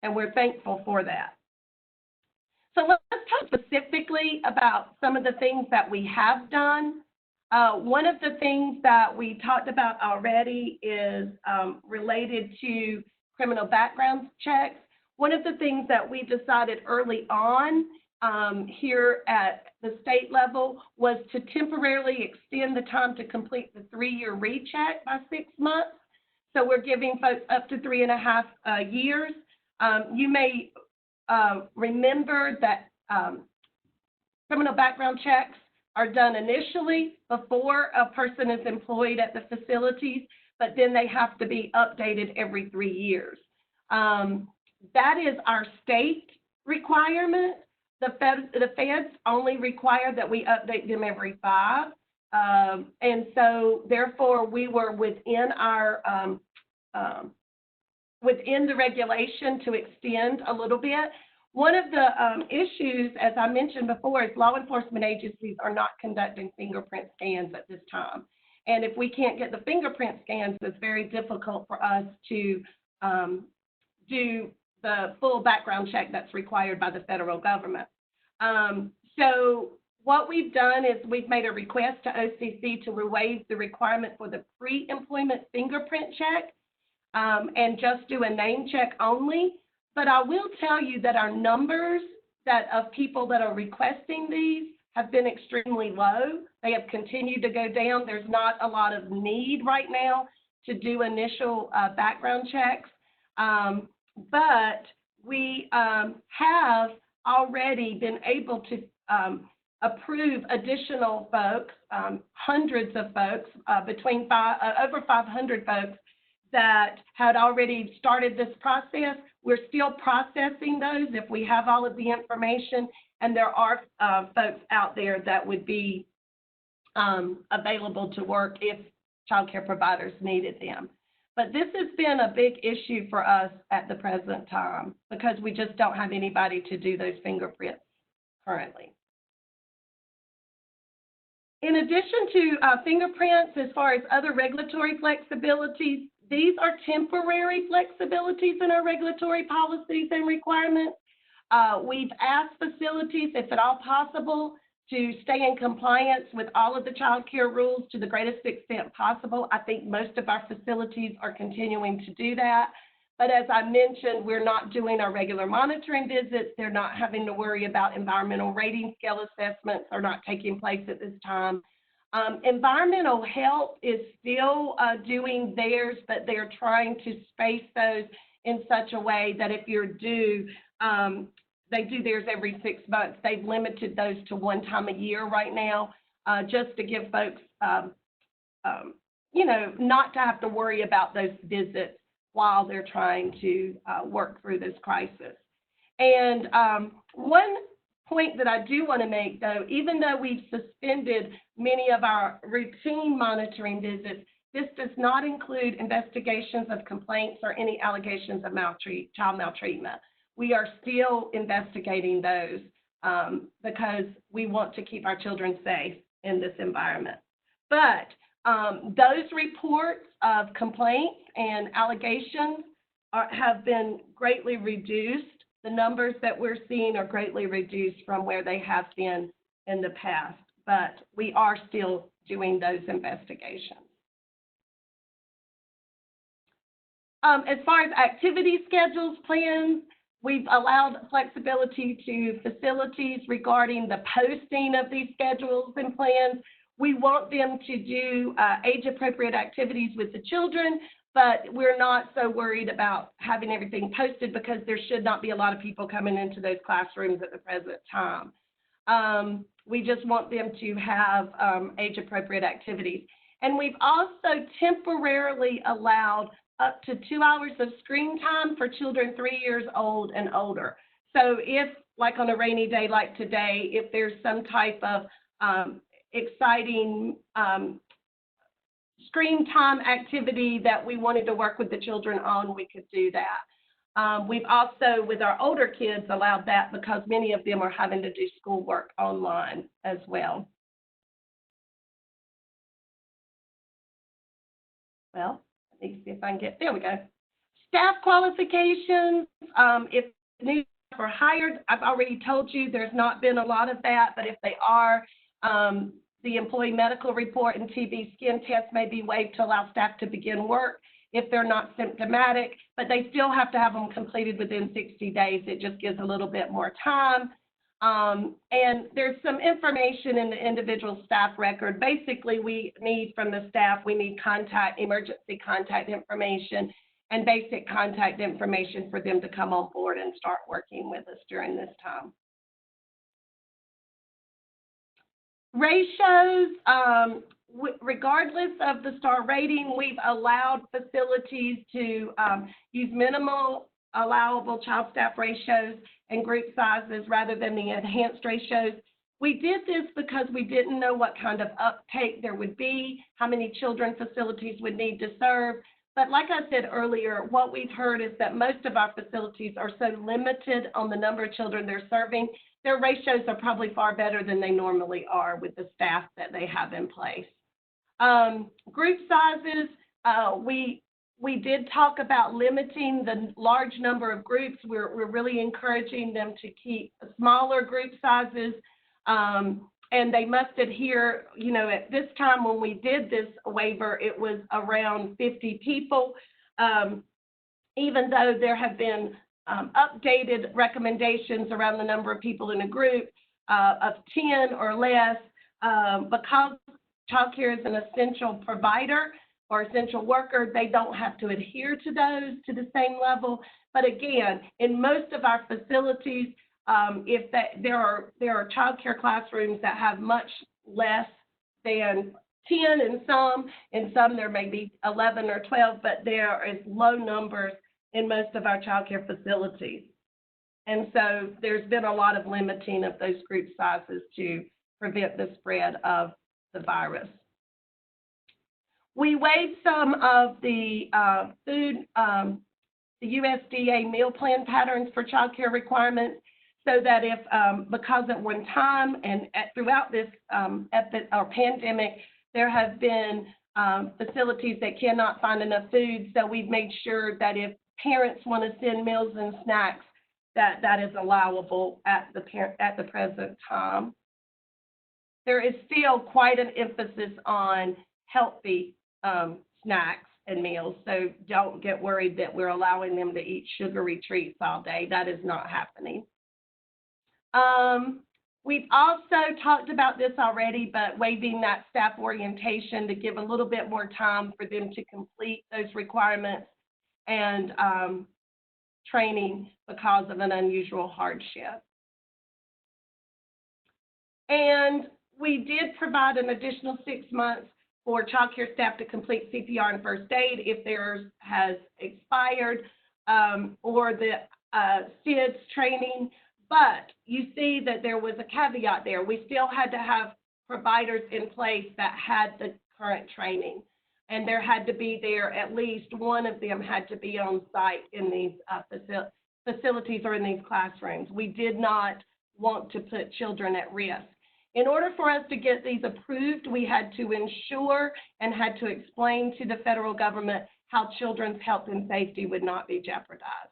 Speaker 2: And we're thankful for that. So let's talk specifically about some of the things that we have done. One of the things that we talked about already is related to criminal background checks. One of the things that we decided early on here at the state level was to temporarily extend the time to complete the 3-year recheck by 6 months. So we're giving folks up to 3.5 years. You may remember that criminal background checks are done initially before a person is employed at the facilities, but then they have to be updated every 3 years. That is our state requirement. The feds only require that we update them every 5. And so therefore we were within our, within the regulation to extend a little bit. One of the issues, as I mentioned before, is law enforcement agencies are not conducting fingerprint scans at this time. And if we can't get the fingerprint scans, it's very difficult for us to do the full background check that's required by the federal government. So what we've done is we've made a request to OCC to waive the requirement for the pre-employment fingerprint check and just do a name check only. But I will tell you that our numbers of people that are requesting these have been extremely low. They have continued to go down. There's not a lot of need right now to do initial background checks. But we have already been able to approve additional folks, hundreds of folks, over 500 folks that had already started this process. We're still processing those if we have all of the information, and there are folks out there that would be available to work if child care providers needed them. But this has been a big issue for us at the present time because we just don't have anybody to do those fingerprint currently. In addition to fingerprints, as far as other regulatory flexibilities, these are temporary flexibilities in our regulatory policies and requirements. We've asked facilities, if at all possible, to stay in compliance with all of the child care rules to the greatest extent possible. I think most of our facilities are continuing to do that. But as I mentioned, we're not doing our regular monitoring visits. They're not having to worry about environmental rating scale assessments are not taking place at this time. Environmental health is still doing theirs, but they're trying to space those in such a way that if you're due, they do theirs every 6 months. They've limited those to one time a year right now, just to give folks, not to have to worry about those visits while they're trying to work through this crisis. And one point that I do want to make, though, even though we've suspended many of our routine monitoring visits, this does not include investigations of complaints or any allegations of child maltreatment. We are still investigating those because we want to keep our children safe in this environment. But those reports of complaints and allegations have been greatly reduced. The numbers that we're seeing are greatly reduced from where they have been in the past, but we are still doing those investigations. As far as activity schedules, plans, we've allowed flexibility to facilities regarding the posting of these schedules and plans. We want them to do age-appropriate activities with the children, but we're not so worried about having everything posted because there should not be a lot of people coming into those classrooms at the present time. We just want them to have age-appropriate activities. And we've also temporarily allowed up to 2 hours of screen time for children 3 years old and older. So if, like on a rainy day like today, if there's some type of exciting screen time activity that we wanted to work with the children on, we could do that. We've also, with our older kids, allowed that because many of them are having to do schoolwork online as well. Well, let me see if I can get, there we go. Staff qualifications, if new staff are hired, I've already told you there's not been a lot of that, but if they are, the employee medical report and TB skin test may be waived to allow staff to begin work if they're not symptomatic, but they still have to have them completed within 60 days. It just gives a little bit more time. And there's some information in the individual staff record. Basically, we need from the staff, we need emergency contact information and basic contact information for them to come on board and start working with us during this time. Ratios, regardless of the star rating, we've allowed facilities to use minimal allowable child staff ratios and group sizes rather than the enhanced ratios. We did this because we didn't know what kind of uptake there would be, how many children facilities would need to serve. But like I said earlier, what we've heard is that most of our facilities are so limited on the number of children they're serving, their ratios are probably far better than they normally are with the staff that they have in place. Group sizes, we did talk about limiting the large number of groups. We're really encouraging them to keep smaller group sizes, and they must adhere, at this time when we did this waiver, it was around 50 people, even though there have been updated recommendations around the number of people in a group of 10 or less, because child care is an essential provider or essential worker, they don't have to adhere to those to the same level. But again, in most of our facilities, there are child care classrooms that have much less than 10 in some there may be 11 or 12, but there is low numbers in most of our child care facilities. And so there's been a lot of limiting of those group sizes to prevent the spread of the virus. We waived some of the the USDA meal plan patterns for child care requirements. so that if, because at one time and throughout this pandemic, there have been facilities that cannot find enough food. So we've made sure that if parents want to send meals and snacks, that is allowable at the present time. There is still quite an emphasis on healthy snacks and meals, so don't get worried that we're allowing them to eat sugary treats all day. That is not happening. We've also talked about this already, but waiving that staff orientation to give a little bit more time for them to complete those requirements and training because of an unusual hardship. And we did provide an additional 6 months for child care staff to complete CPR and first aid if theirs has expired, or the SIDS training. But you see that there was a caveat there. We still had to have providers in place that had the current training. And there had to be at least one of them had to be on site in these facilities or in these classrooms. We did not want to put children at risk. In order for us to get these approved, we had to ensure and had to explain to the federal government how children's health and safety would not be jeopardized.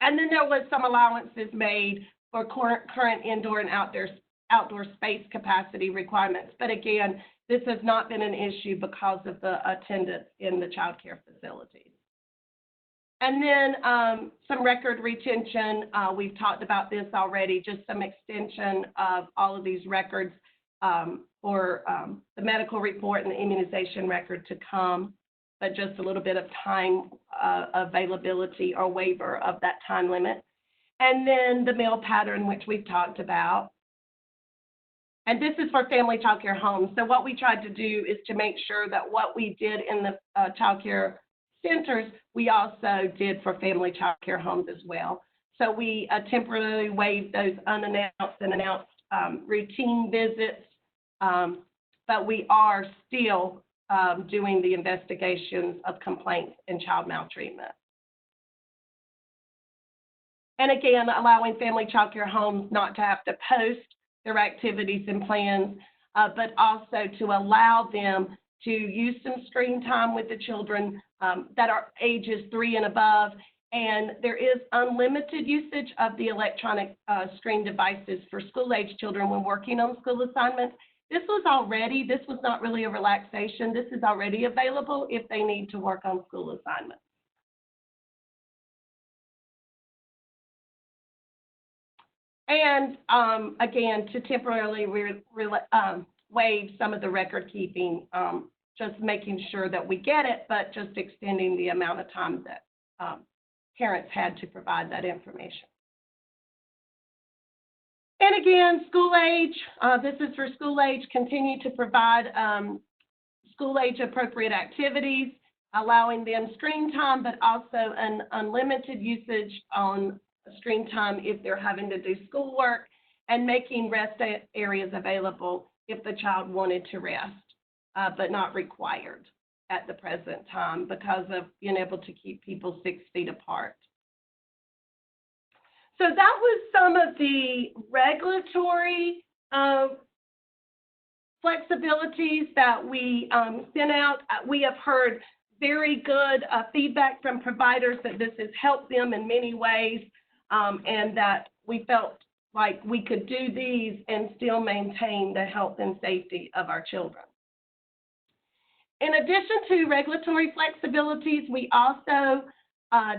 Speaker 2: And then there was some allowances made for current indoor and outdoor space capacity requirements. But again, this has not been an issue because of the attendance in the child care facilities. And then some record retention. We've talked about this already, just some extension of all of these records for the medical report and the immunization record to come, but just a little bit of time availability or waiver of that time limit. And then the meal pattern, which we've talked about. And this is for family child care homes. So what we tried to do is to make sure that what we did in the child care centers, we also did for family child care homes as well. So we temporarily waived those unannounced and announced routine visits, but we are still doing the investigations of complaints and child maltreatment. And again, allowing family child care homes not to have to post their activities and plans, but also to allow them to use some screen time with the children that are ages 3 and above. And there is unlimited usage of the electronic screen devices for school-age children when working on school assignments. This was not really a relaxation. This is already available if they need to work on school assignments. And again, to temporarily waive some of the record keeping, just making sure that we get it, but just extending the amount of time that parents had to provide that information. And again, school age, this is for school age, continue to provide school age appropriate activities, allowing them screen time, but also an unlimited usage on screen time if they're having to do schoolwork, and making rest areas available if the child wanted to rest, but not required at the present time because of being able to keep people 6 feet apart. So that was some of the regulatory flexibilities that we sent out. We have heard very good feedback from providers that this has helped them in many ways, and that we felt like we could do these and still maintain the health and safety of our children. In addition to regulatory flexibilities, we also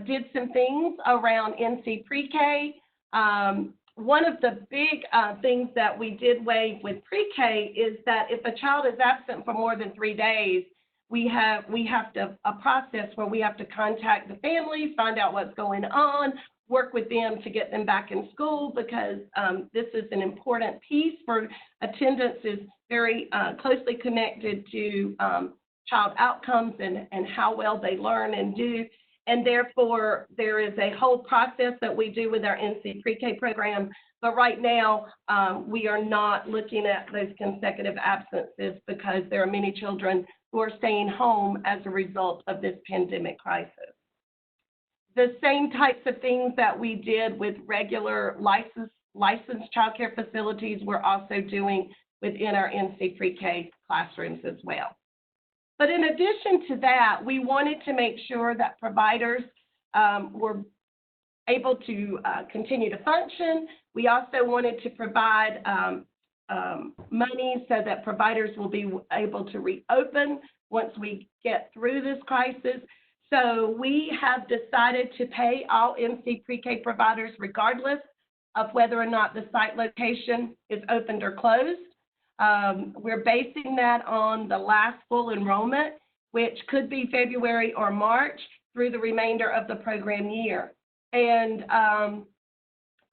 Speaker 2: did some things around NC Pre-K. One of the big things that we did waive with Pre-K is that if a child is absent for more than 3 days, we have a process where we have to contact the family, find out what's going on, work with them to get them back in school, because this is an important piece for attendance is very closely connected to child outcomes and how well they learn and do. And therefore, there is a whole process that we do with our NC Pre-K program. But right now, we are not looking at those consecutive absences because there are many children who are staying home as a result of this pandemic crisis. the same types of things that we did with regular licensed childcare facilities, we're also doing within our NC pre-K classrooms as well. But in addition to that, we wanted to make sure that providers were able to continue to function. We also wanted to provide money so that providers will be able to reopen once we get through this crisis. So we have decided to pay all NC pre-K providers regardless of whether or not the site location is opened or closed. We're basing that on the last full enrollment, which could be February or March through the remainder of the program year. And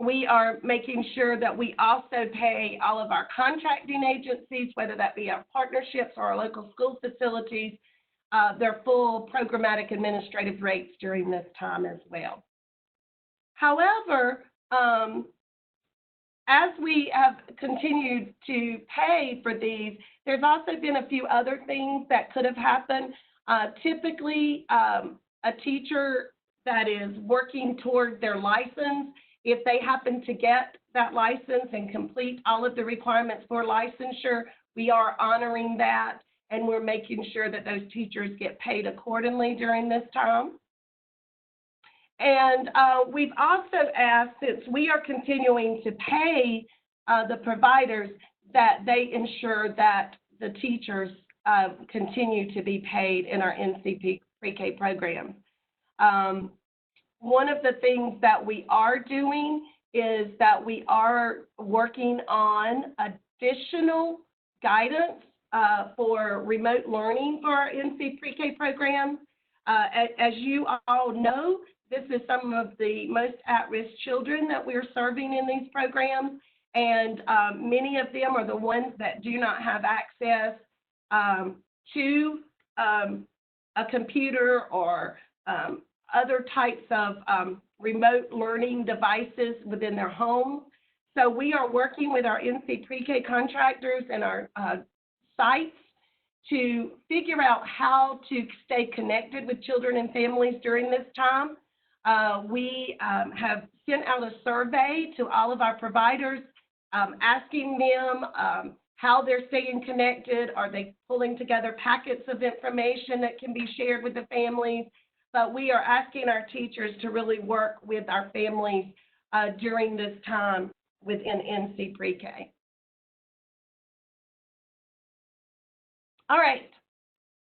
Speaker 2: we are making sure that we also pay all of our contracting agencies, whether that be our partnerships or our local school facilities, their full programmatic administrative rates during this time as well. However, as we have continued to pay for these, there's also been a few other things that could have happened. Typically, a teacher that is working toward their license, if they happen to get that license and complete all of the requirements for licensure, we are honoring that, and we're making sure that those teachers get paid accordingly during this time. And we've also asked, since we are continuing to pay the providers, that they ensure that the teachers continue to be paid in our NC pre-K program. One of the things that we are doing is that we are working on additional guidance for remote learning for our NC pre-K program. As you all know, this is some of the most at-risk children that we're serving in these programs, and many of them are the ones that do not have access to a computer or other types of remote learning devices within their home. So we are working with our NC pre-K contractors and our sites to figure out how to stay connected with children and families during this time. We have sent out a survey to all of our providers, asking them how they're staying connected. Are they pulling together packets of information that can be shared with the families? But we are asking our teachers to really work with our families during this time within NC pre-K. All right.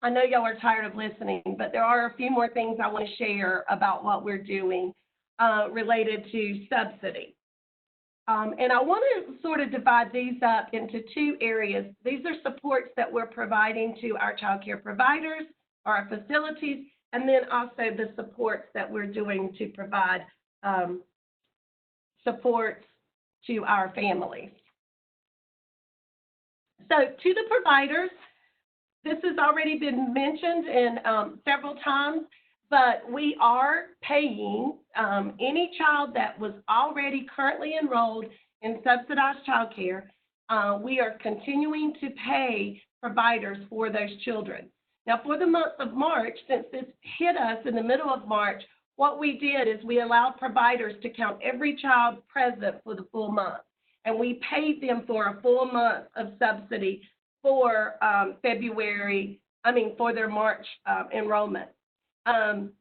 Speaker 2: I know y'all are tired of listening, but there are a few more things I want to share about what we're doing related to subsidy. And I want to sort of divide these up into two areas. These are supports that we're providing to our child care providers or our facilities, and then also the supports that we're doing to provide supports to our families. So to the providers, this has already been mentioned in several times, but we are paying any child that was already currently enrolled in subsidized child care. We are continuing to pay providers for those children. Now, for the month of March, since this hit us in the middle of March, what we did is we allowed providers to count every child present for the full month, and we paid them for a full month of subsidy for for their March enrollment. In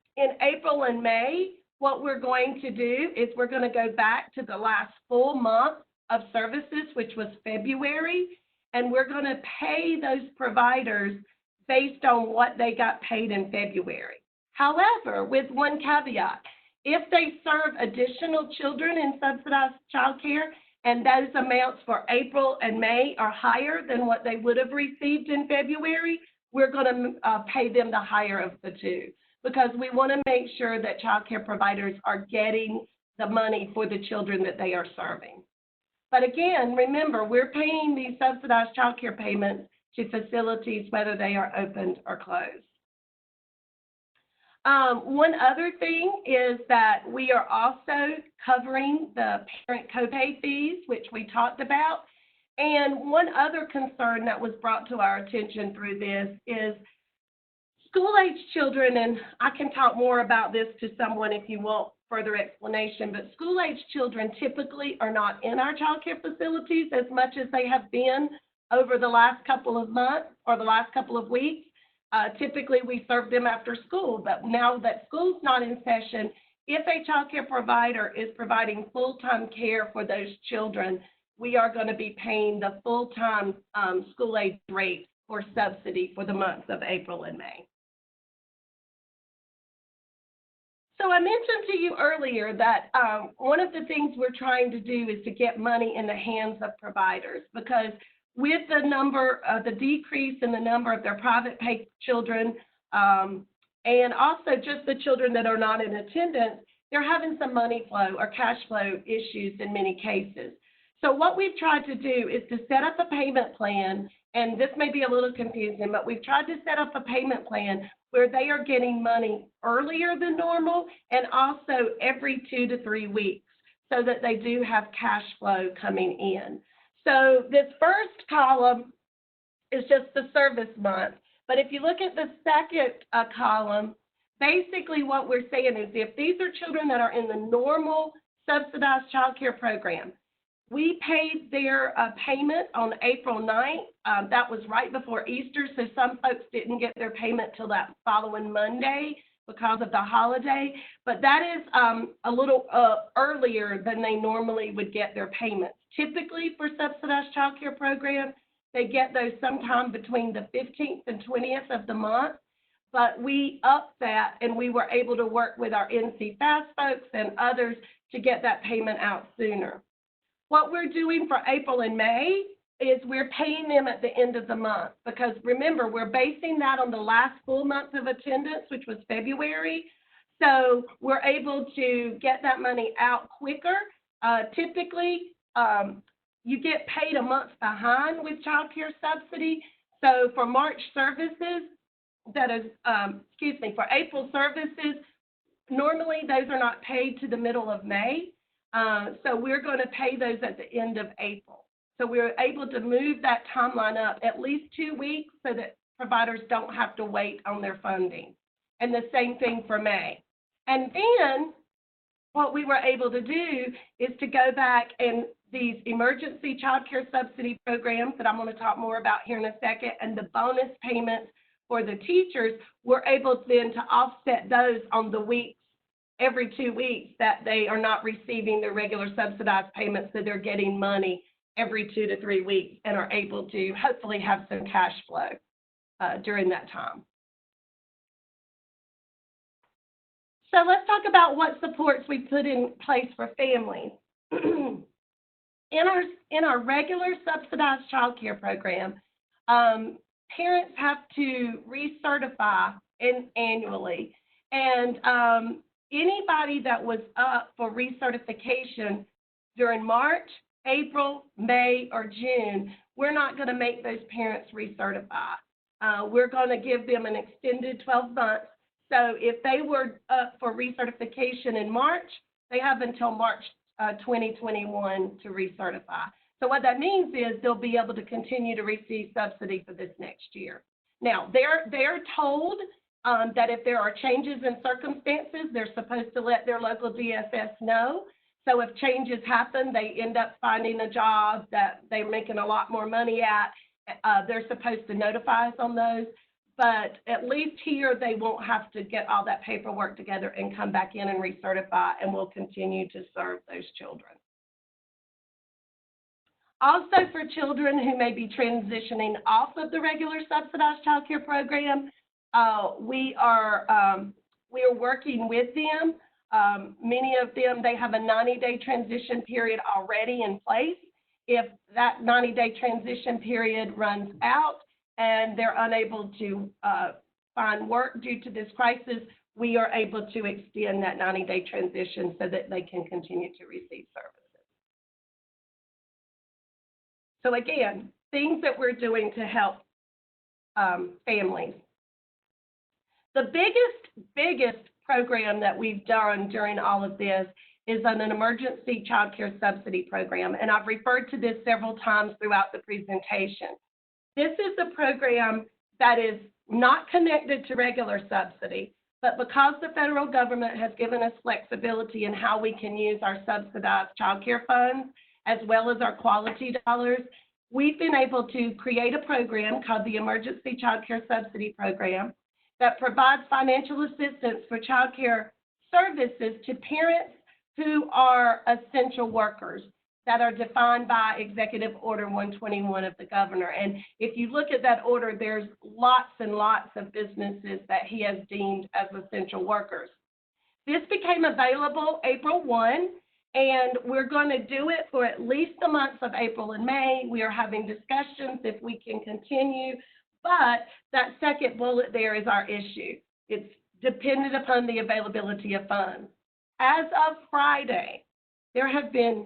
Speaker 2: April and May, what we're going to do is we're going to go back to the last full month of services, which was February, and we're going to pay those providers based on what they got paid in February. However, with one caveat, if they serve additional children in subsidized child care and those amounts for April and May are higher than what they would have received in February, we're going to pay them the higher of the two, because we want to make sure that child care providers are getting the money for the children that they are serving. But again, remember, we're paying these subsidized child care payments to facilities, whether they are opened or closed. One other thing is that we are also covering the parent copay fees, which we talked about. And one other concern that was brought to our attention through this is school-age children, and I can talk more about this to someone if you want further explanation, but school-age children typically are not in our child care facilities as much as they have been over the last couple of months or the last couple of weeks. Typically, we serve them after school, but now that school's not in session, if a child care provider is providing full-time care for those children, we are going to be paying the full-time school-age rate or subsidy for the months of April and May. So I mentioned to you earlier that one of the things we're trying to do is to get money in the hands of providers, because with the decrease in the number of their private pay children, and also just the children that are not in attendance, they're having some money flow or cash flow issues in many cases. So what we've tried to do is to set up a payment plan, and this may be a little confusing, but we've tried to set up a payment plan where they are getting money earlier than normal and also every 2 to 3 weeks so that they do have cash flow coming in. So this first column is just the service month. But if you look at the second column, basically what we're saying is if these are children that are in the normal subsidized child care program, we paid their payment on April 9th. That was right before Easter, so some folks didn't get their payment till that following Monday because of the holiday. But that is a little earlier than they normally would get their payments. Typically for subsidized child care programs, they get those sometime between the 15th and 20th of the month. But we upped that, and we were able to work with our NC Fast folks and others to get that payment out sooner. What we're doing for April and May is we're paying them at the end of the month, because remember, we're basing that on the last full month of attendance, which was February. So we're able to get that money out quicker. Typically, you get paid a month behind with child care subsidy. So for March services, that is, for April services, normally those are not paid to the middle of May. So we're going to pay those at the end of April. So we're able to move that timeline up at least 2 weeks so that providers don't have to wait on their funding. And the same thing for May. And then what we were able to do is to go back, and these emergency child care subsidy programs that I'm going to talk more about here in a second, and the bonus payments for the teachers, we're able then to offset those on the weeks every 2 weeks that they are not receiving their regular subsidized payments, so they're getting money every 2 to 3 weeks and are able to hopefully have some cash flow during that time. So let's talk about what supports we put in place for families. In our regular subsidized child care program, parents have to recertify annually, and anybody that was up for recertification during March, April, May, or June, we're not going to make those parents recertify. We're going to give them an extended 12 months. So if they were up for recertification in March, they have until March 2021 to recertify. So what that means is they'll be able to continue to receive subsidy for this next year. Now, they're told that if there are changes in circumstances, they're supposed to let their local DSS know. So if changes happen, they end up finding a job that they're making a lot more money at, they're supposed to notify us on those. But at least here, they won't have to get all that paperwork together and come back in and recertify, and we'll continue to serve those children. Also, for children who may be transitioning off of the regular subsidized child care program, we are working with them. Many of them, they have a 90-day transition period already in place. If that 90-day transition period runs out and they're unable to find work due to this crisis, we are able to extend that 90-day transition so that they can continue to receive services. So again, things that we're doing to help families. The biggest program that we've done during all of this is an emergency child care subsidy program, and I've referred to this several times throughout the presentation. This is a program that is not connected to regular subsidy, but because the federal government has given us flexibility in how we can use our subsidized child care funds, as well as our quality dollars, we've been able to create a program called the Emergency Child Care Subsidy Program that provides financial assistance for child care services to parents who are essential workers that are defined by Executive Order 121 of the governor. And if you look at that order, there's lots and lots of businesses that he has deemed as essential workers. This became available April 1, and we're going to do it for at least the months of April and May. We are having discussions if we can continue, but that second bullet there is our issue. It's dependent upon the availability of funds. As of Friday, there have been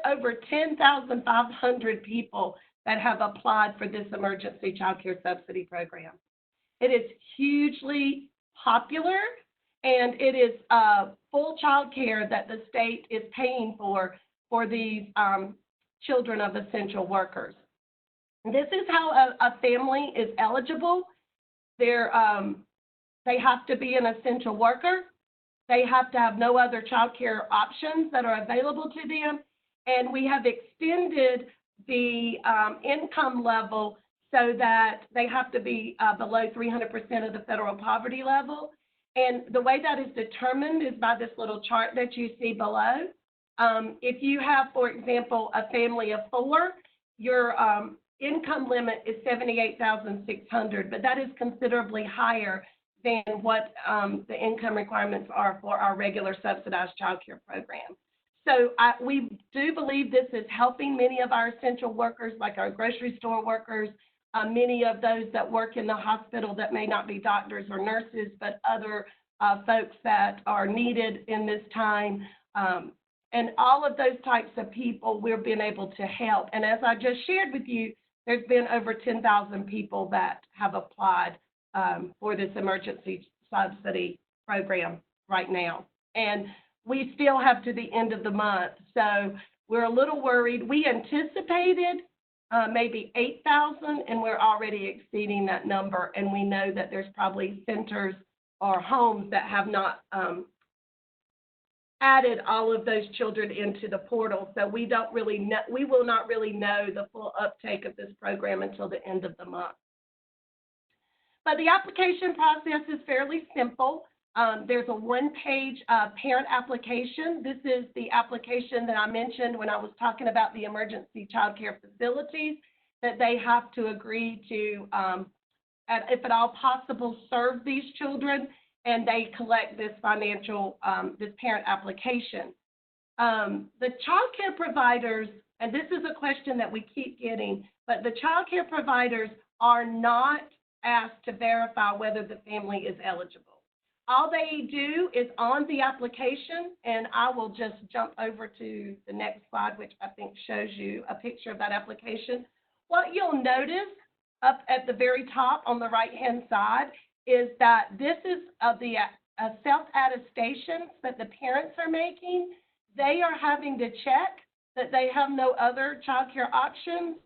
Speaker 2: over 10,500 people that have applied for this emergency child care subsidy program. It is hugely popular, and it is full child care that the state is paying for these children of essential workers. This is how a family is eligible. They have to be an essential worker. They have to have no other child care options that are available to them. And we have extended the income level so that they have to be below 300% of the federal poverty level. And the way that is determined is by this little chart that you see below. If you have, for example, a family of 4, your income limit is $78,600, but that is considerably higher than what the income requirements are for our regular subsidized child care program. So we do believe this is helping many of our essential workers, like our grocery store workers, many of those that work in the hospital that may not be doctors or nurses, but other folks that are needed in this time. And all of those types of people we've been able to help. And as I just shared with you, there's been over 10,000 people that have applied for this emergency subsidy program right now. And we still have to the end of the month. So we're a little worried. We anticipated maybe 8,000, and we're already exceeding that number. And we know that there's probably centers or homes that have not added all of those children into the portal. So we don't really know, we will not really know the full uptake of this program until the end of the month. But the application process is fairly simple. There's a one-page parent application. This is the application that I mentioned when I was talking about the emergency child care facilities, that they have to agree to, if at all possible, serve these children, and they collect this financial, this parent application. The child care providers, and this is a question that we keep getting, but the child care providers are not asked to verify whether the family is eligible. All they do is on the application, and I will just jump over to the next slide, which I think shows you a picture of that application. What you'll notice up at the very top on the right-hand side is that this is the self-attestations that the parents are making. They are having to check that they have no other child care options,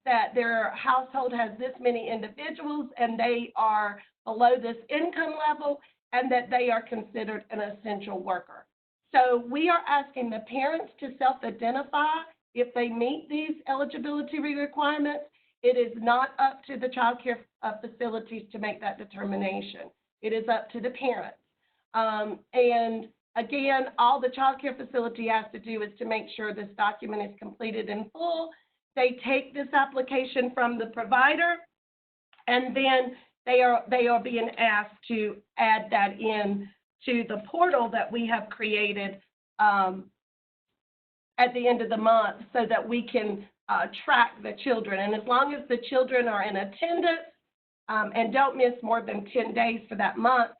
Speaker 2: that their household has this many individuals, and they are below this income level, and that they are considered an essential worker. So we are asking the parents to self-identify if they meet these eligibility requirements. It is not up to the child care facilities to make that determination. It is up to the parents. And again, all the child care facility has to do is to make sure this document is completed in full. They take this application from the provider, and then they are being asked to add that in to the portal that we have created at the end of the month so that we can track the children. And as long as the children are in attendance and don't miss more than 10 days for that month,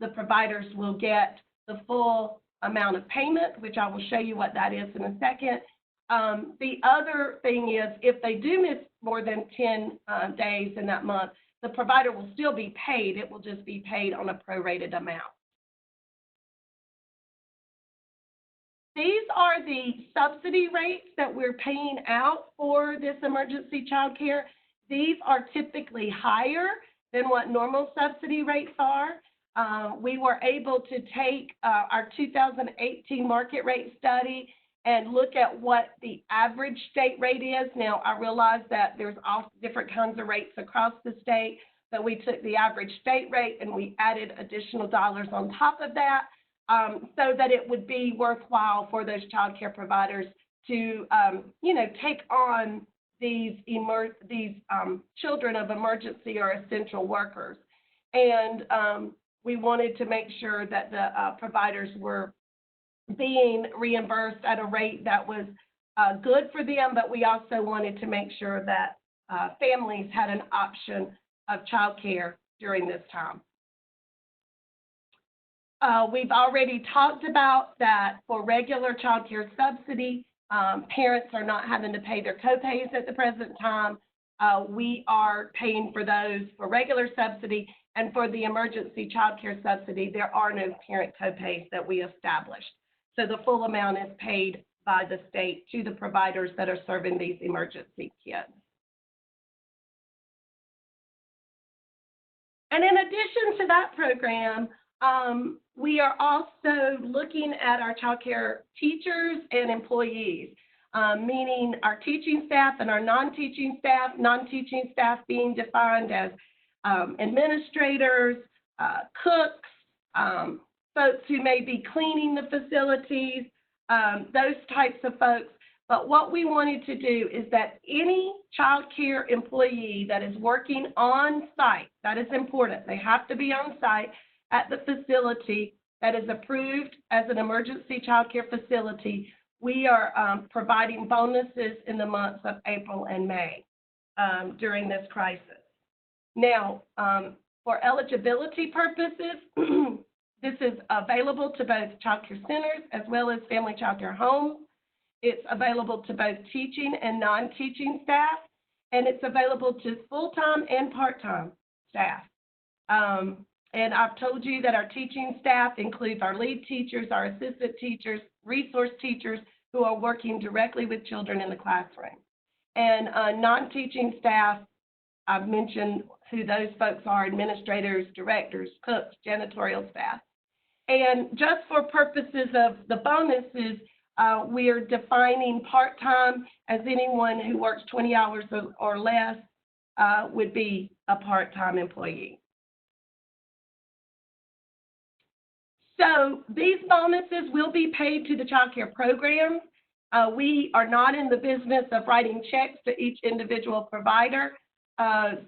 Speaker 2: the providers will get the full amount of payment, which I will show you what that is in a second. The other thing is, if they do miss more than 10 days in that month, the provider will still be paid. It will just be paid on a prorated amount. These are the subsidy rates that we're paying out for this emergency child care. These are typically higher than what normal subsidy rates are. We were able to take our 2018 market rate study and look at what the average state rate is. Now, I realize that there's all different kinds of rates across the state, but we took the average state rate and we added additional dollars on top of that so that it would be worthwhile for those child care providers to, take on these children of emergency or essential workers. And we wanted to make sure that the providers were being reimbursed at a rate that was good for them, but we also wanted to make sure that families had an option of child care during this time. We've already talked about that for regular child care subsidy, parents are not having to pay their co-pays at the present time. We are paying for those for regular subsidy, and for the emergency child care subsidy, there are no parent co-pays that we established. So the full amount is paid by the state to the providers that are serving these emergency kids. And in addition to that program, we are also looking at our child care teachers and employees, meaning our teaching staff and our non-teaching staff being defined as administrators, cooks, folks who may be cleaning the facilities, those types of folks. But what we wanted to do is that any child care employee that is working on site, that is important, they have to be on site at the facility that is approved as an emergency child care facility. We are providing bonuses in the months of April and May during this crisis. Now, for eligibility purposes, this is available to both child care centers as well as family child care homes. It's available to both teaching and non-teaching staff, and it's available to full-time and part-time staff. And I've told you that our teaching staff includes our lead teachers, our assistant teachers, resource teachers who are working directly with children in the classroom. And non-teaching staff, I've mentioned who those folks are: administrators, directors, cooks, janitorial staff. And just for purposes of the bonuses, we are defining part-time as anyone who works 20 hours or less would be a part-time employee. So these bonuses will be paid to the child care program. We are not in the business of writing checks to each individual provider.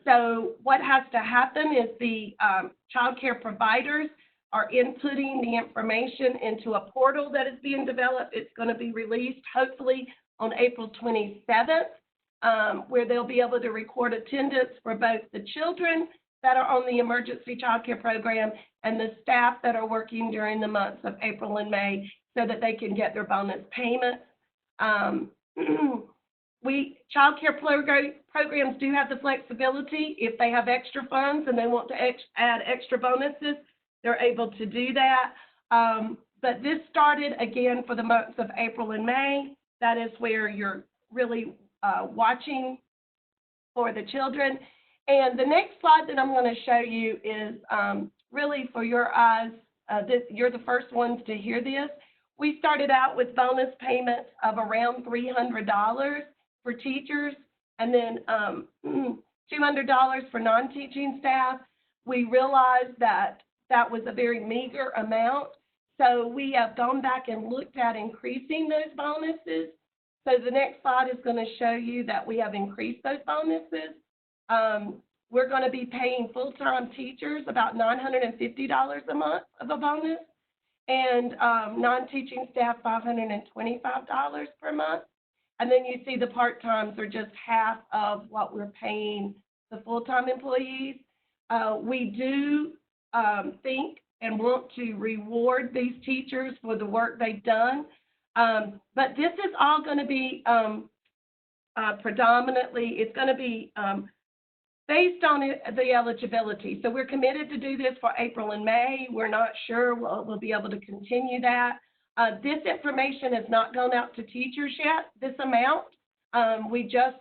Speaker 2: So what has to happen is the child care providers are inputting the information into a portal that is being developed. It's going to be released hopefully on April 27th, where they'll be able to record attendance for both the children that are on the emergency child care program and the staff that are working during the months of April and May, so that they can get their bonus payments. Child care programs do have the flexibility. If they have extra funds and they want to add extra bonuses, they're able to do that. But this started again for the months of April and May. That is where you're really watching for the children. And the next slide that I'm going to show you is really for your eyes. You're the first ones to hear this. We started out with bonus payments of around $300 for teachers, and then $200 for non-teaching staff. We realized that that was a very meager amount, so we have gone back and looked at increasing those bonuses. So the next slide is going to show you that we have increased those bonuses. We're going to be paying full-time teachers about $950 a month of a bonus, and non-teaching staff $525 per month. And then you see the part-times are just half of what we're paying the full-time employees. We do think and want to reward these teachers for the work they've done. But this is all going to be predominantly, it's going to be based on the eligibility. So we're committed to do this for April and May. We're not sure we'll be able to continue that. This information has not gone out to teachers yet, this amount. We just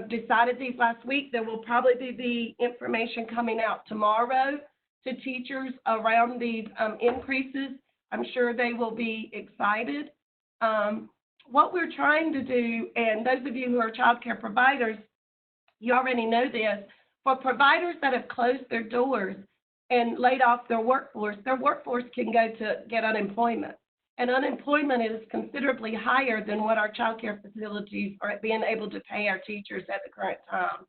Speaker 2: decided these last week. There will probably be information coming out tomorrow to teachers around these increases. I'm sure they will be excited. What we're trying to do, and those of you who are child care providers, you already know this, for providers that have closed their doors and laid off their workforce can go to get unemployment. And unemployment is considerably higher than what our child care facilities are being able to pay our teachers at the current time.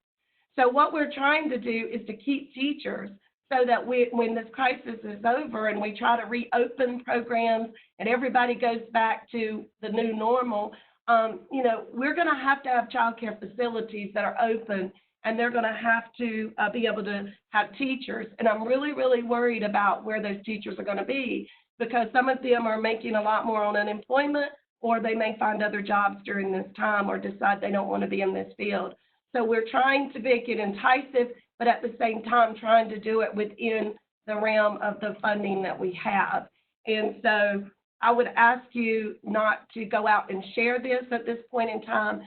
Speaker 2: So what we're trying to do is to keep teachers so that when this crisis is over and we try to reopen programs and everybody goes back to the new normal, we're going to have child care facilities that are open, and they're going to have to be able to have teachers. And I'm really, really worried about where those teachers are going to be, because some of them are making a lot more on unemployment, or they may find other jobs during this time or decide they don't want to be in this field. So we're trying to make it enticing, but at the same time trying to do it within the realm of the funding that we have. And so I would ask you not to go out and share this at this point in time.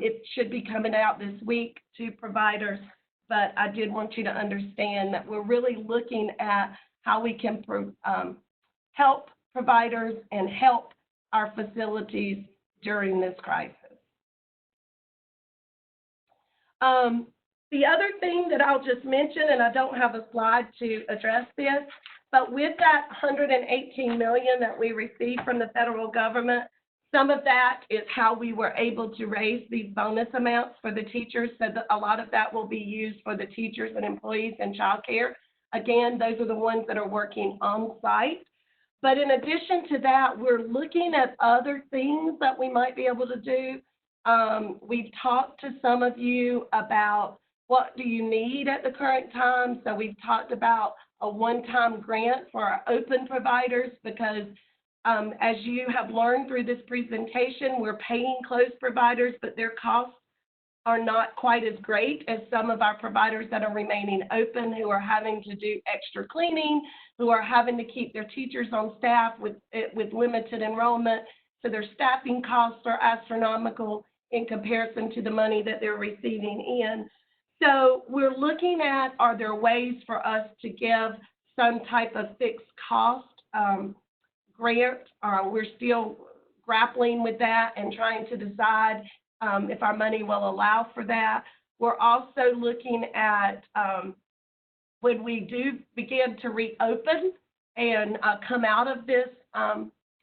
Speaker 2: It should be coming out this week to providers, but I did want you to understand that we're really looking at how we can help providers and help our facilities during this crisis. The other thing that I'll just mention, and I don't have a slide to address this, but with that $118 million that we received from the federal government, some of that is how we were able to raise these bonus amounts for the teachers, so that a lot of that will be used for the teachers and employees in childcare. Again, those are the ones that are working on site. But in addition to that, we're looking at other things that we might be able to do. We've talked to some of you about what do you need at the current time. So we've talked about a one-time grant for our open providers, because as you have learned through this presentation, we're paying closed providers, but their costs are not quite as great as some of our providers that are remaining open, who are having to do extra cleaning, who are having to keep their teachers on staff with limited enrollment. So their staffing costs are astronomical in comparison to the money that they're receiving in. So we're looking at, are there ways for us to give some type of fixed cost grant? We're still grappling with that and trying to decide if our money will allow for that. We're also looking at when we do begin to reopen and come out of this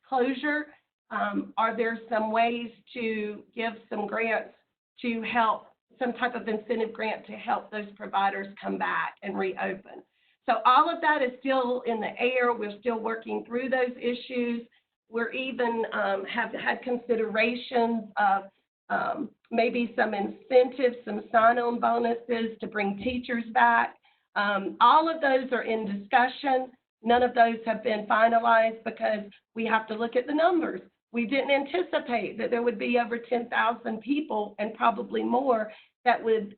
Speaker 2: closure, are there some ways to give some grants to help, some type of incentive grant to help those providers come back and reopen? So all of that is still in the air. We're still working through those issues. We're even have had considerations of maybe some incentives, some sign-on bonuses to bring teachers back. All of those are in discussion. None of those have been finalized because we have to look at the numbers. We didn't anticipate that there would be over 10,000 people, and probably more, that would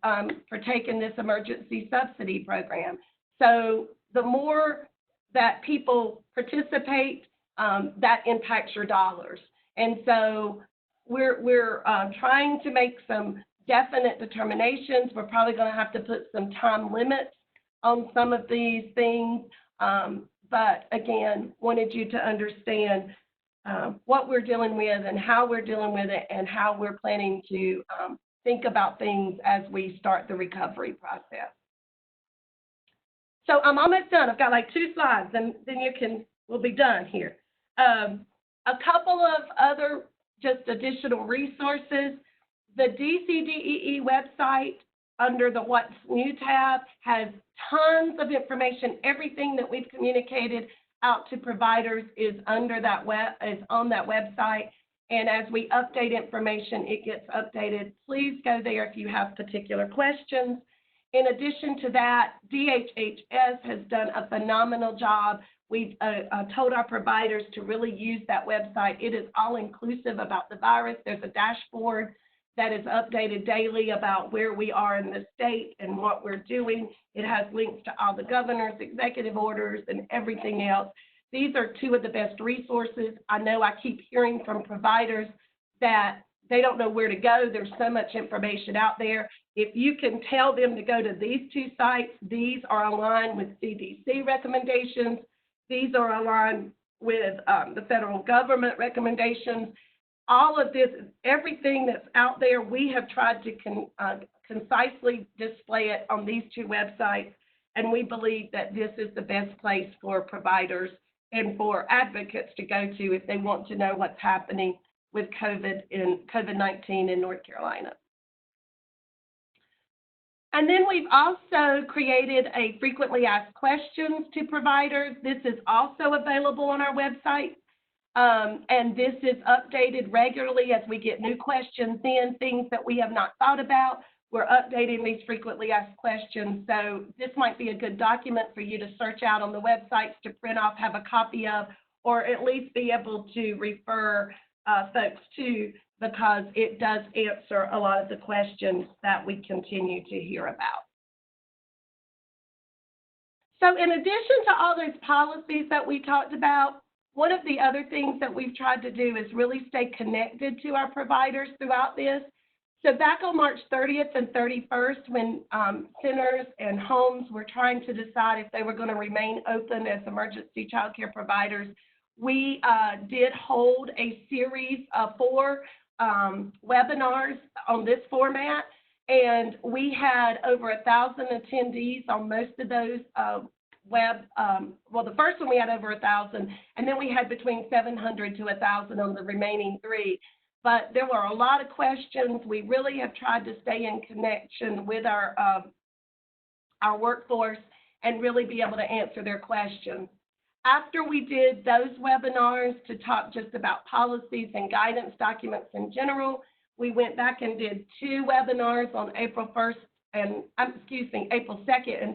Speaker 2: partake in this emergency subsidy program. So the more that people participate, that impacts your dollars. And so we're trying to make some definite determinations. We're probably going to have to put some time limits on some of these things. But again, wanted you to understand what we're dealing with and how we're dealing with it, and how we're planning to think about things as we start the recovery process. So I'm almost done. I've got like 2 slides, and then we'll be done here. A couple of other just additional resources. The DCDEE website under the What's New tab has tons of information. Everything that we've communicated out to providers is on that website. And as we update information, it gets updated. Please go there if you have particular questions. In addition to that, DHHS has done a phenomenal job. We've told our providers to really use that website. It is all inclusive about the virus. There's a dashboard that is updated daily about where we are in the state and what we're doing. It has links to all the governor's executive orders and everything else. These are 2 of the best resources. I know I keep hearing from providers that they don't know where to go. There's so much information out there. If you can tell them to go to these 2 sites, these are aligned with CDC recommendations. These are aligned with the federal government recommendations. All of this, everything that's out there, we have tried to concisely display it on these 2 websites, and we believe that this is the best place for providers and for advocates to go to if they want to know what's happening with COVID-19 in North Carolina. And then we've also created a frequently asked questions to providers. This is also available on our website. And this is updated regularly as we get new questions in, things that we have not thought about. We're updating these frequently asked questions. So this might be a good document for you to search out on the websites to print off, have a copy of, or at least be able to refer folks to, because it does answer a lot of the questions that we continue to hear about. So in addition to all those policies that we talked about, one of the other things that we've tried to do is really stay connected to our providers throughout this. So back on March 30th and 31st, when centers and homes were trying to decide if they were going to remain open as emergency child care providers, we did hold a series of 4 webinars on this format, and we had over 1,000 attendees on most of those well, the first one we had over 1,000, and then we had between 700 to 1,000 on the remaining 3. But there were a lot of questions. We really have tried to stay in connection with our workforce and really be able to answer their questions. After we did those webinars to talk just about policies and guidance documents in general, we went back and did 2 webinars on April 2nd and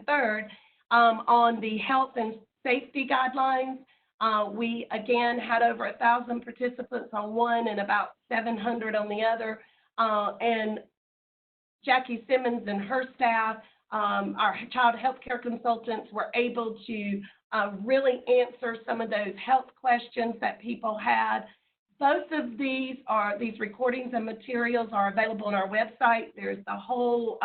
Speaker 2: 3rd on the health and safety guidelines. We, again, had over 1,000 participants on one and about 700 on the other. And Jackie Simmons and her staff, our child health care consultants, were able to really answer some of those health questions that people had. Both of these recordings and materials are available on our website. There's the whole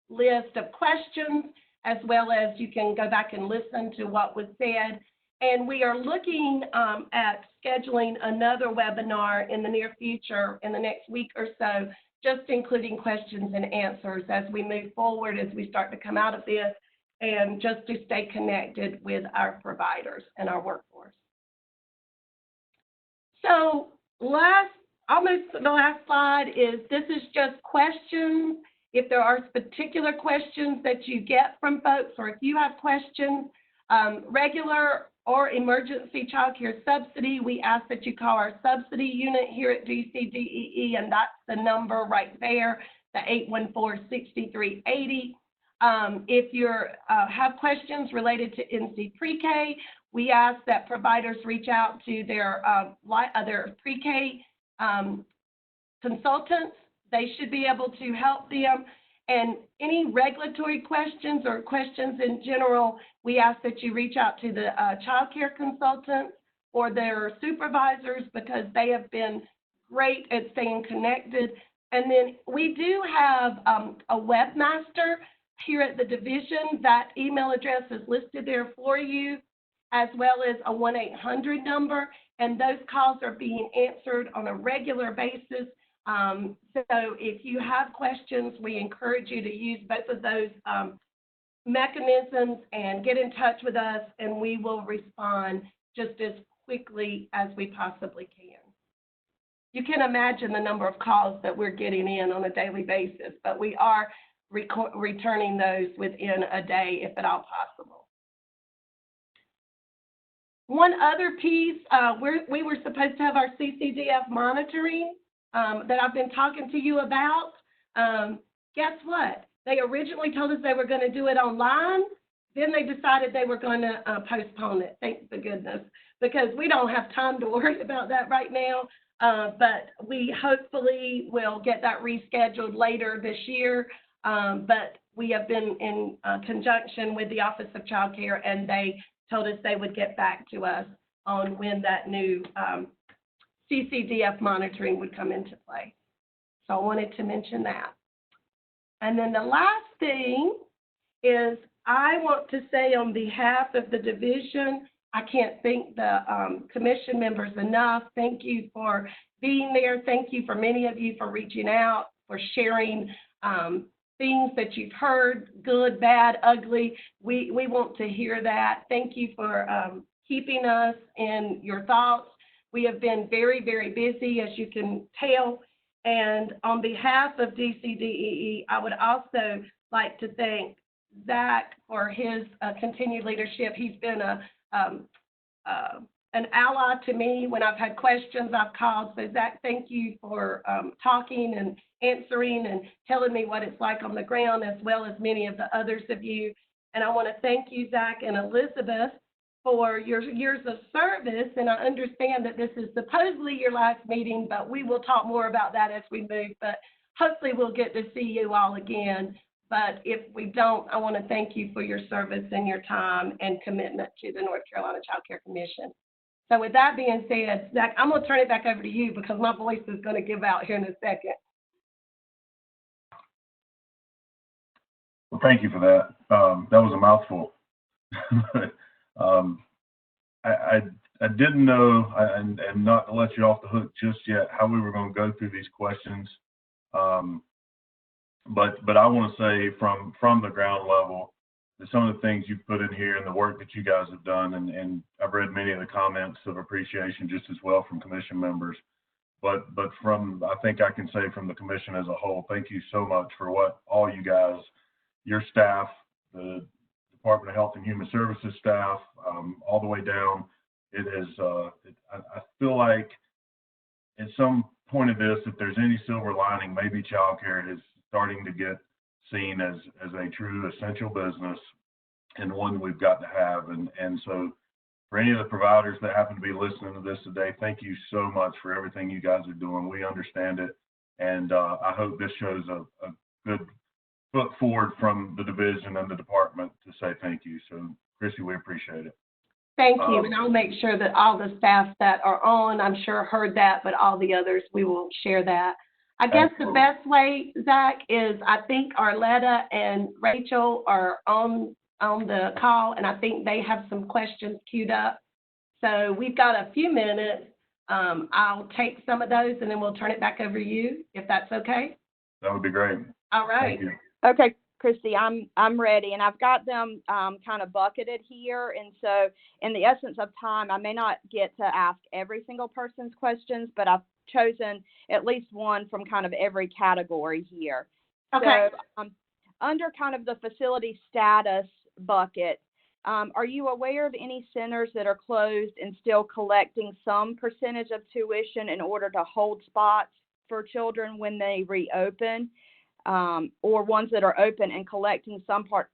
Speaker 2: list of questions, as well as you can go back and listen to what was said. And we are looking at scheduling another webinar in the near future, in the next week or so, just including questions and answers as we move forward, as we start to come out of this, and just to stay connected with our providers and our workforce. So almost the last slide is, this is just questions. If there are particular questions that you get from folks, or if you have questions, regular or emergency child care subsidy, we ask that you call our subsidy unit here at DCDEE, and that's the number right there, the 814-6380. If you have questions related to NC Pre-K, we ask that providers reach out to their pre-K consultants. They should be able to help them. And any regulatory questions or questions in general, we ask that you reach out to the child care consultants or their supervisors, because they have been great at staying connected. And then we do have a webmaster here at the division. That email address is listed there for you, as well as a 1-800 number. And those calls are being answered on a regular basis. So if you have questions, we encourage you to use both of those mechanisms and get in touch with us, and we will respond just as quickly as we possibly can. You can imagine the number of calls that we're getting in on a daily basis, but we are returning those within a day, if at all possible. One other piece, we were supposed to have our CCDF monitoring that I've been talking to you about. Guess what? They originally told us they were going to do it online. Then they decided they were going to postpone it. Thank the goodness, because we don't have time to worry about that right now. But we hopefully will get that rescheduled later this year. But we have been in conjunction with the Office of Child Care, and they told us they would get back to us on when that new CCDF monitoring would come into play. So I wanted to mention that. And then the last thing is I want to say on behalf of the division, I can't thank the commission members enough. Thank you for being there. Thank you for many of you for reaching out, for sharing things that you've heard, good, bad, ugly. We want to hear that. Thank you for keeping us in your thoughts. We have been very, very busy, as you can tell. And on behalf of DCDEE, I would also like to thank Zach for his continued leadership. He's been an ally to me. When I've had questions, I've called. So Zach, thank you for talking and answering and telling me what it's like on the ground, as well as many of the others of you. And I want to thank you, Zach and Elizabeth, for your years of service. And I understand that this is supposedly your last meeting, but we will talk more about that as we move. But hopefully we'll get to see you all again. But if we don't, I want to thank you for your service and your time and commitment to the North Carolina Child Care Commission. So with that being said, Zach, I'm going to turn it back over to you because my voice is going to give out here in a second.
Speaker 5: Well, thank you for that. That was a mouthful. I didn't know, and not to let you off the hook just yet, how we were going to go through these questions. But I want to say from the ground level, that some of the things you've put in here and the work that you guys have done, and I've read many of the comments of appreciation just as well from commission members. But from, I think I can say from the commission as a whole, thank you so much for what all you guys, your staff, the Department of Health and Human Services staff, all the way down. It is, I feel like at some point of this, if there's any silver lining, maybe childcare is starting to get seen as a true essential business and one we've got to have. And so for any of the providers that happen to be listening to this today, thank you so much for everything you guys are doing. We understand it. And I hope this shows a good foot forward from the division and the department to say thank you. So Chrissy, we appreciate it.
Speaker 2: Thank you. And I'll make sure that all the staff that are on, I'm sure heard that, but all the others, we will share that. I guess the best way, Zach, is I think Arletta and Rachel are on the call, and I think they have some questions queued up. So we've got a few minutes. I'll take some of those, and then we'll turn it back over to you, if that's okay.
Speaker 5: That would be great.
Speaker 2: All right.
Speaker 5: Thank you.
Speaker 7: Okay, Christy, I'm ready, and I've got them kind of bucketed here. And so in the essence of time, I may not get to ask every single person's questions, but I've chosen at least one from kind of every category here.
Speaker 2: Okay.
Speaker 7: So under kind of the facility status bucket, are you aware of any centers that are closed and still collecting some percentage of tuition in order to hold spots for children when they reopen? Or ones that are open and collecting some part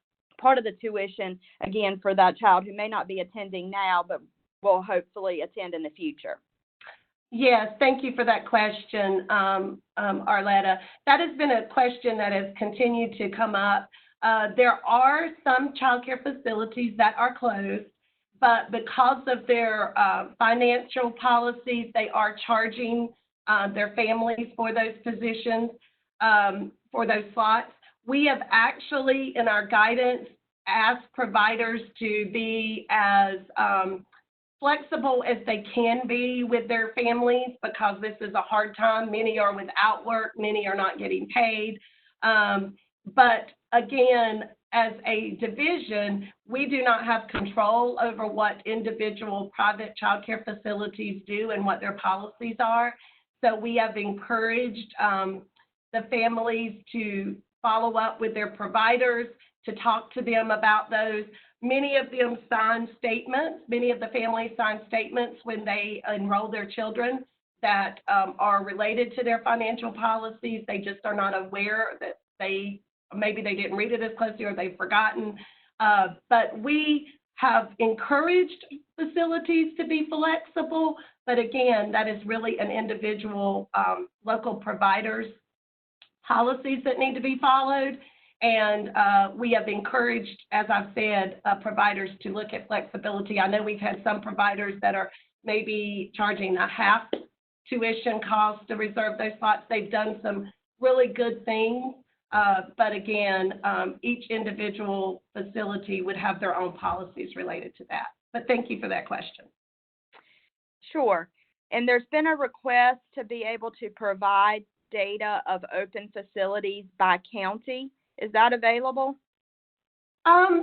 Speaker 7: of the tuition, again, for that child who may not be attending now, but will hopefully attend in the future?
Speaker 2: Yes, thank you for that question, Arletta. That has been a question that has continued to come up. There are some child care facilities that are closed, but because of their financial policies, they are charging their families for those positions. For those slots. We have actually, in our guidance, asked providers to be as flexible as they can be with their families because this is a hard time. Many are without work, many are not getting paid. But again, as a division, we do not have control over what individual private child care facilities do and what their policies are. So we have encouraged the families to follow up with their providers, to talk to them about those. Many of them sign statements. Many of the families sign statements when they enroll their children that are related to their financial policies. They just are not aware that maybe they didn't read it as closely or they've forgotten. But we have encouraged facilities to be flexible. But again, that is really an individual local provider's policies that need to be followed. And we have encouraged, as I've said, providers to look at flexibility. I know we've had some providers that are maybe charging a half tuition cost to reserve those slots. They've done some really good things. But again, each individual facility would have their own policies related to that. But thank you for that question.
Speaker 7: Sure. And there's been a request to be able to provide data of open facilities by county. Is that available?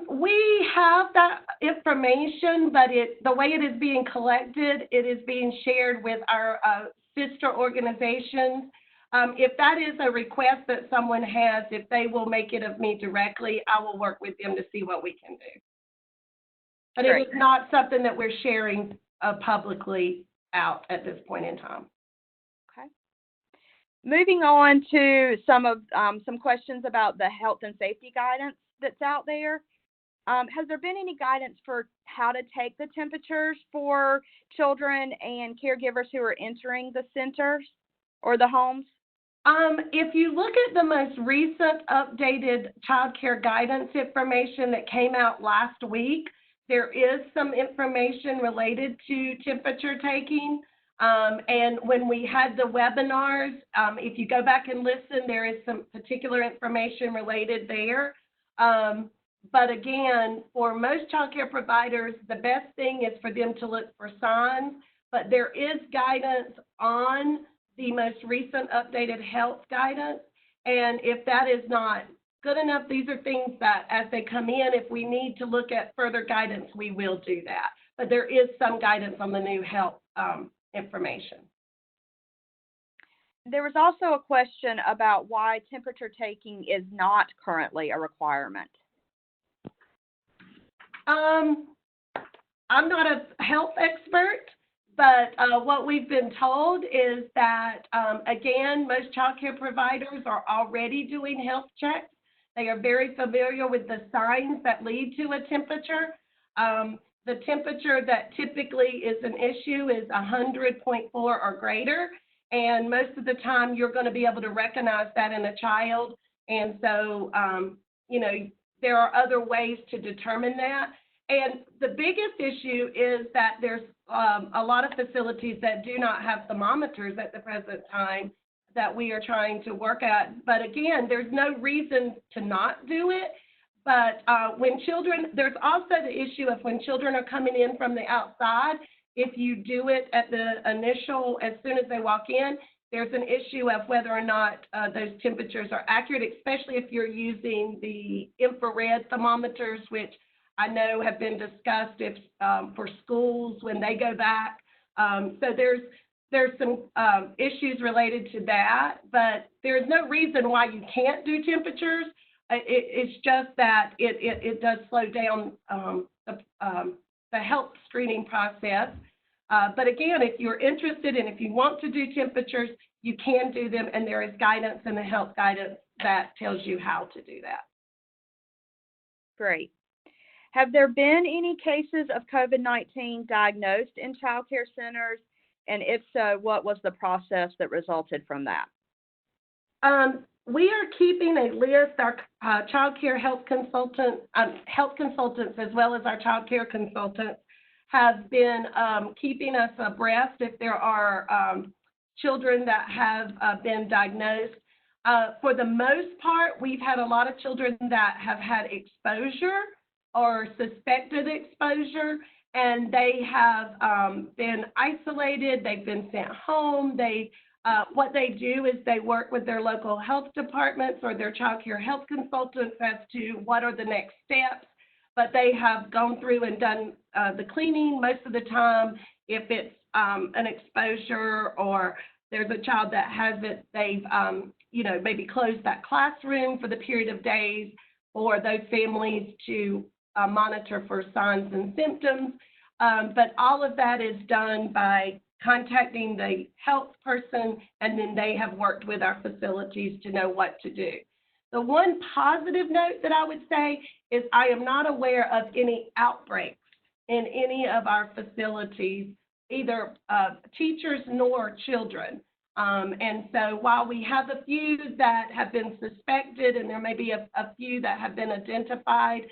Speaker 2: We have that information, but the way it is being collected, it is being shared with our sister organizations. If that is a request that someone has, if they will make it of me directly, I will work with them to see what we can do. But
Speaker 7: Great.
Speaker 2: it is not something that we're sharing publicly out at this point in time.
Speaker 7: Okay. Moving on to some questions about the health and safety guidance that's out there. Has there been any guidance for how to take the temperatures for children and caregivers who are entering the centers or the homes?
Speaker 2: If you look at the most recent updated child care guidance information that came out last week, there is some information related to temperature taking. And when we had the webinars, if you go back and listen, there is some particular information related there. But again, for most child care providers, the best thing is for them to look for signs. But there is guidance on the most recent updated health guidance. And if that is not good enough, these are things that as they come in, if we need to look at further guidance, we will do that. But there is some guidance on the new health information.
Speaker 7: There was also a question about why temperature taking is not currently a requirement.
Speaker 2: I'm not a health expert, but what we've been told is that, again, most child care providers are already doing health checks. They are very familiar with the signs that lead to a temperature. The temperature that typically is an issue is 100.4 or greater, and most of the time you're going to be able to recognize that in a child. And so, there are other ways to determine that. And the biggest issue is that there's a lot of facilities that do not have thermometers at the present time that we are trying to work at. But again, there's no reason to not do it. But when children, there's also the issue of when children are coming in from the outside, if you do it at the initial, as soon as they walk in, there's an issue of whether or not those temperatures are accurate, especially if you're using the infrared thermometers, which I know have been discussed for schools when they go back. So there's some issues related to that, but there's no reason why you can't do temperatures. It's just that it does slow down the health screening process. But again, if you're interested and if you want to do temperatures, you can do them, and there is guidance in the health guidance that tells you how to do that.
Speaker 7: Great. Have there been any cases of COVID-19 diagnosed in child care centers? And if so, what was the process that resulted from that?
Speaker 2: We are keeping a list. Our child care health consultants, as well as our child care consultants, have been keeping us abreast if there are children that have been diagnosed. For the most part, we've had a lot of children that have had exposure or suspected exposure, and they have been isolated. They've been sent home. What they do is they work with their local health departments or their child care health consultants as to what are the next steps. But they have gone through and done the cleaning most of the time. If it's an exposure or there's a child that has it, they've maybe closed that classroom for the period of days for those families to monitor for signs and symptoms. But all of that is done by contacting the health person, and then they have worked with our facilities to know what to do. The one positive note that I would say is I am not aware of any outbreaks in any of our facilities, either teachers nor children. And so while we have a few that have been suspected and there may be a few that have been identified,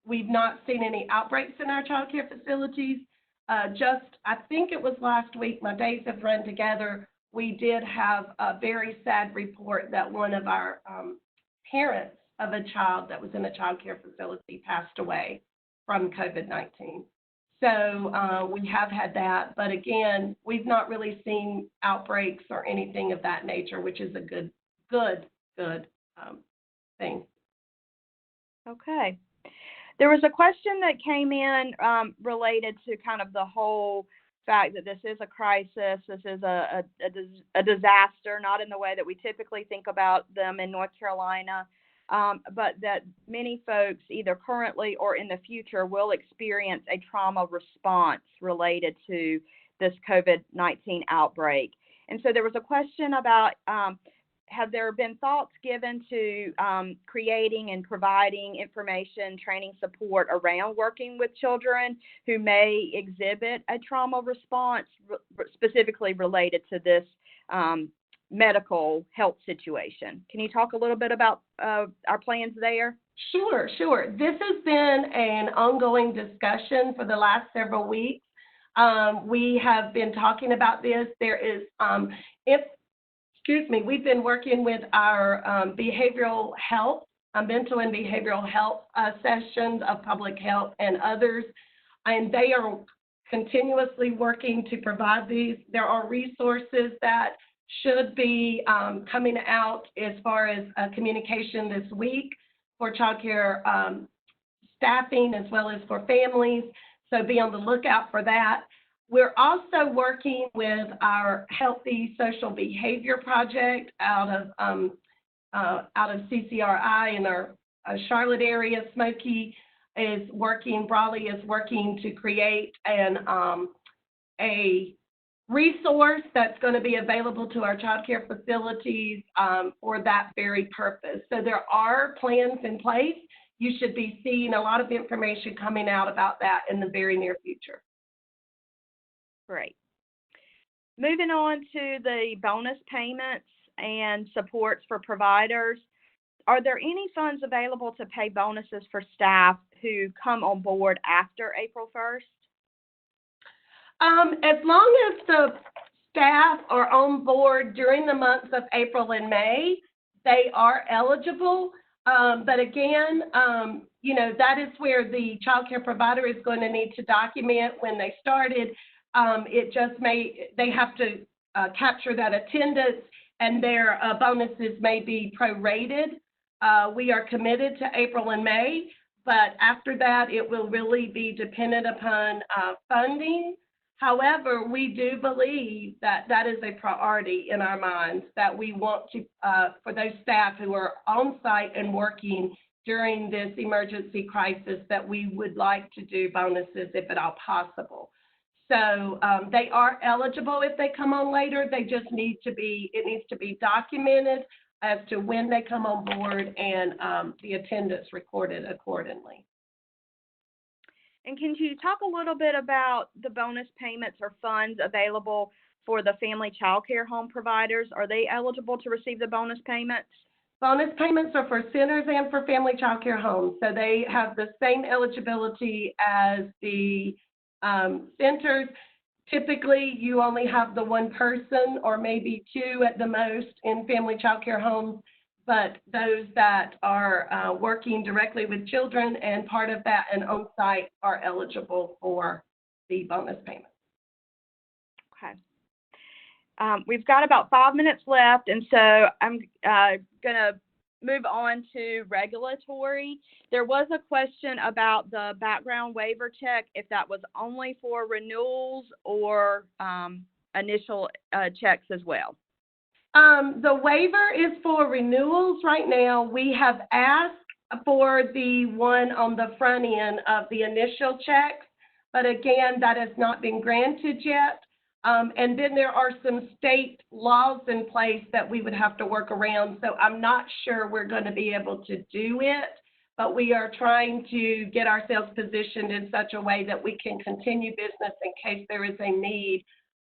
Speaker 2: we've not seen any outbreaks in our child care facilities. I think it was last week, my days have run together, we did have a very sad report that one of our parents of a child that was in a child care facility passed away from COVID-19. So we have had that, but again, we've not really seen outbreaks or anything of that nature, which is a good thing.
Speaker 7: Okay. There was a question that came in related to kind of the whole fact that this is a crisis, this is a disaster, not in the way that we typically think about them in North Carolina, but that many folks, either currently or in the future, will experience a trauma response related to this COVID-19 outbreak. And so there was a question about, have there been thoughts given to creating and providing information, training, support around working with children who may exhibit a trauma response, specifically related to this medical health situation? Can you talk a little bit about our plans there?
Speaker 2: Sure. This has been an ongoing discussion for the last several weeks. We have been talking about this. There is, we've been working with our behavioral health, mental and behavioral health sessions of public health and others, and they are continuously working to provide these. There are resources that should be coming out as far as communication this week for child care staffing as well as for families, so be on the lookout for that. We're also working with our Healthy Social Behavior Project out of CCRI in our Charlotte area. Smokey is working, Brawley is working to create a resource that's going to be available to our child care facilities for that very purpose. So there are plans in place. You should be seeing a lot of information coming out about that in the very near future.
Speaker 7: Great. Moving on to the bonus payments and supports for providers. Are there any funds available to pay bonuses for staff who come on board after April 1st?
Speaker 2: As long as the staff are on board during the months of April and May, they are eligible. But again, that is where the child care provider is going to need to document when they started. They have to capture that attendance, and their bonuses may be prorated. We are committed to April and May, but after that, it will really be dependent upon funding. However, we do believe that that is a priority in our minds, that we want to, for those staff who are on site and working during this emergency crisis, that we would like to do bonuses if at all possible. So they are eligible if they come on later. They just it needs to be documented as to when they come on board and the attendance recorded accordingly.
Speaker 7: And can you talk a little bit about the bonus payments or funds available for the family child care home providers? Are they eligible to receive the bonus payments?
Speaker 2: Bonus payments are for centers and for family child care homes. So they have the same eligibility as the centers. Typically, you only have the one person or maybe two at the most in family child care homes, but those that are working directly with children and part of that and on site are eligible for the bonus payment.
Speaker 7: Okay. We've got about 5 minutes left, and so I'm going to move on to regulatory. There was a question about the background waiver check, if that was only for renewals or initial checks as well.
Speaker 2: The waiver is for renewals right now. We have asked for the one on the front end of the initial checks, but again, that has not been granted yet. And then there are some state laws in place that we would have to work around, so I'm not sure we're going to be able to do it, but we are trying to get ourselves positioned in such a way that we can continue business in case there is a need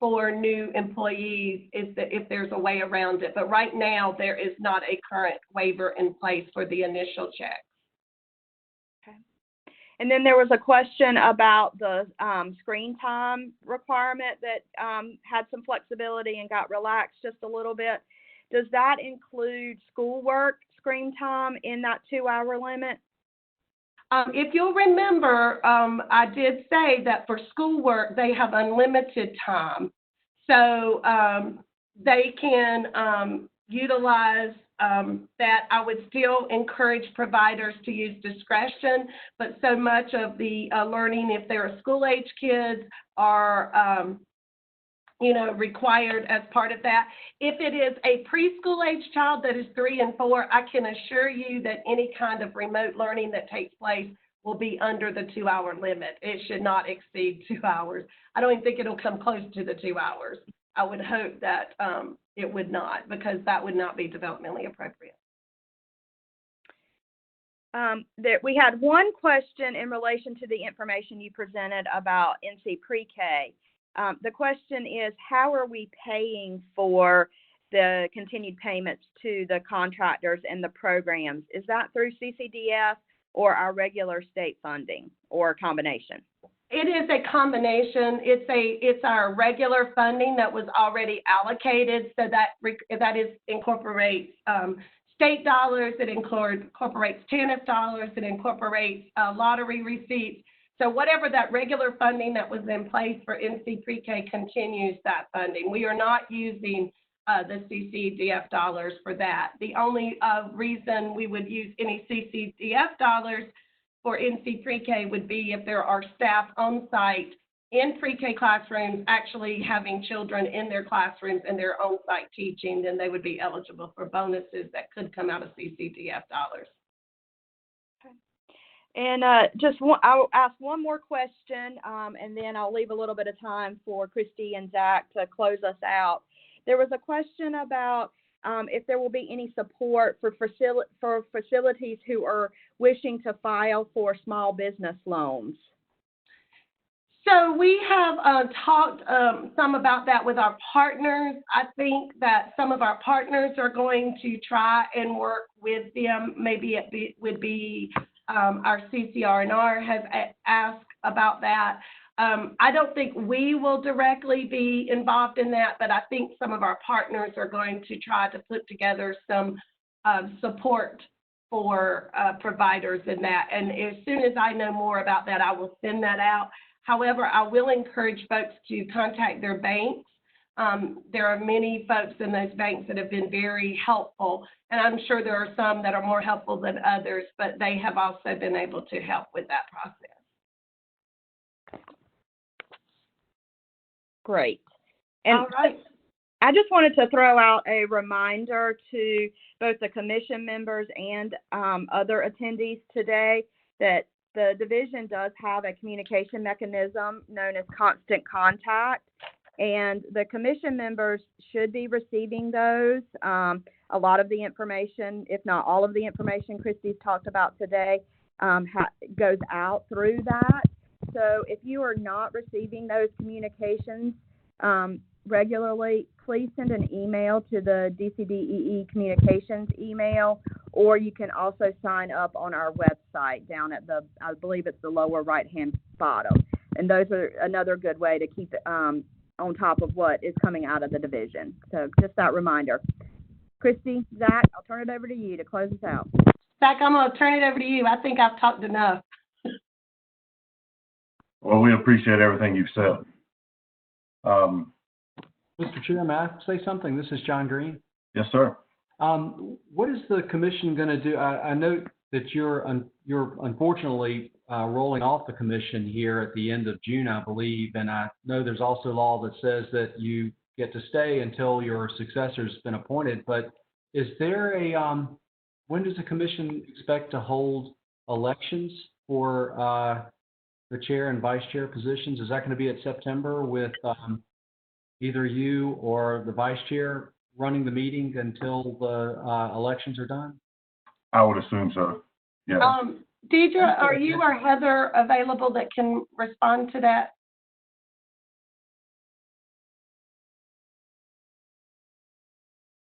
Speaker 2: for new employees if there's a way around it. But right now, there is not a current waiver in place for the initial check.
Speaker 7: Okay. And then there was a question about the screen time requirement that had some flexibility and got relaxed just a little bit. Does that include schoolwork screen time in that 2-hour limit?
Speaker 2: If you'll remember, I did say that for schoolwork, they have unlimited time. So they can utilize that. I would still encourage providers to use discretion, but so much of the learning, if they're school-age kids, are required as part of that. If it is a preschool age child that is 3 and 4, I can assure you that any kind of remote learning that takes place will be under the 2-hour limit. It should not exceed 2 hours. I don't even think it'll come close to the 2 hours. I would hope that it would not, because that would not be developmentally appropriate.
Speaker 7: We had one question in relation to the information you presented about NC Pre-K. The question is, how are we paying for the continued payments to the contractors and the programs? Is that through CCDF or our regular state funding, or a combination?
Speaker 2: It is a combination. It's our regular funding that was already allocated, so that incorporates state dollars, it incorporates TANF dollars, it incorporates lottery receipts. So whatever that regular funding that was in place for NC Pre-K continues that funding. We are not using the CCDF dollars for that. The only reason we would use any CCDF dollars for NC Pre-K would be if there are staff on site in pre-K classrooms actually having children in their classrooms and their own site teaching, then they would be eligible for bonuses that could come out of CCDF dollars.
Speaker 7: And I'll ask one more question, and then I'll leave a little bit of time for Christy and Zach to close us out. There was a question about if there will be any support for facilities who are wishing to file for small business loans.
Speaker 2: So we have talked some about that with our partners. I think that some of our partners are going to try and work with them. Maybe it would be our CCR&R has asked about that. I don't think we will directly be involved in that, but I think some of our partners are going to try to put together some support for providers in that. And as soon as I know more about that, I will send that out. However, I will encourage folks to contact their banks. There are many folks in those banks that have been very helpful, and I'm sure there are some that are more helpful than others, but they have also been able to help with that process.
Speaker 7: Great. And
Speaker 2: all right.
Speaker 7: I just wanted to throw out a reminder to both the commission members and other attendees today that the division does have a communication mechanism known as Constant Contact, and the commission members should be receiving those. A lot of the information, if not all of the information Christy's talked about today, goes out through that. So if you are not receiving those communications regularly, please send an email to the DCDEE communications email, or you can also sign up on our website down at I believe it's the lower right-hand bottom. And those are another good way to keep on top of what is coming out of the division. So just that reminder. Christy, Zach, I'll turn it over to you to close us out.
Speaker 2: Zach, I'm going to turn it over to you. I think I've talked enough.
Speaker 5: Well, we appreciate everything you've said.
Speaker 10: Mr. Chair, may I say something? This is John Green.
Speaker 5: Yes, sir.
Speaker 10: What is the commission going to do? I note that you're unfortunately rolling off the commission here at the end of June, I believe, and I know there's also law that says that you get to stay until your successor's been appointed. But is there when does the commission expect to hold elections for the chair and vice chair positions? Is that going to be at September with either you or the vice chair running the meeting until the elections are done?
Speaker 5: I would assume so. Yeah.
Speaker 2: Deidre, are you or Heather available that can respond to that?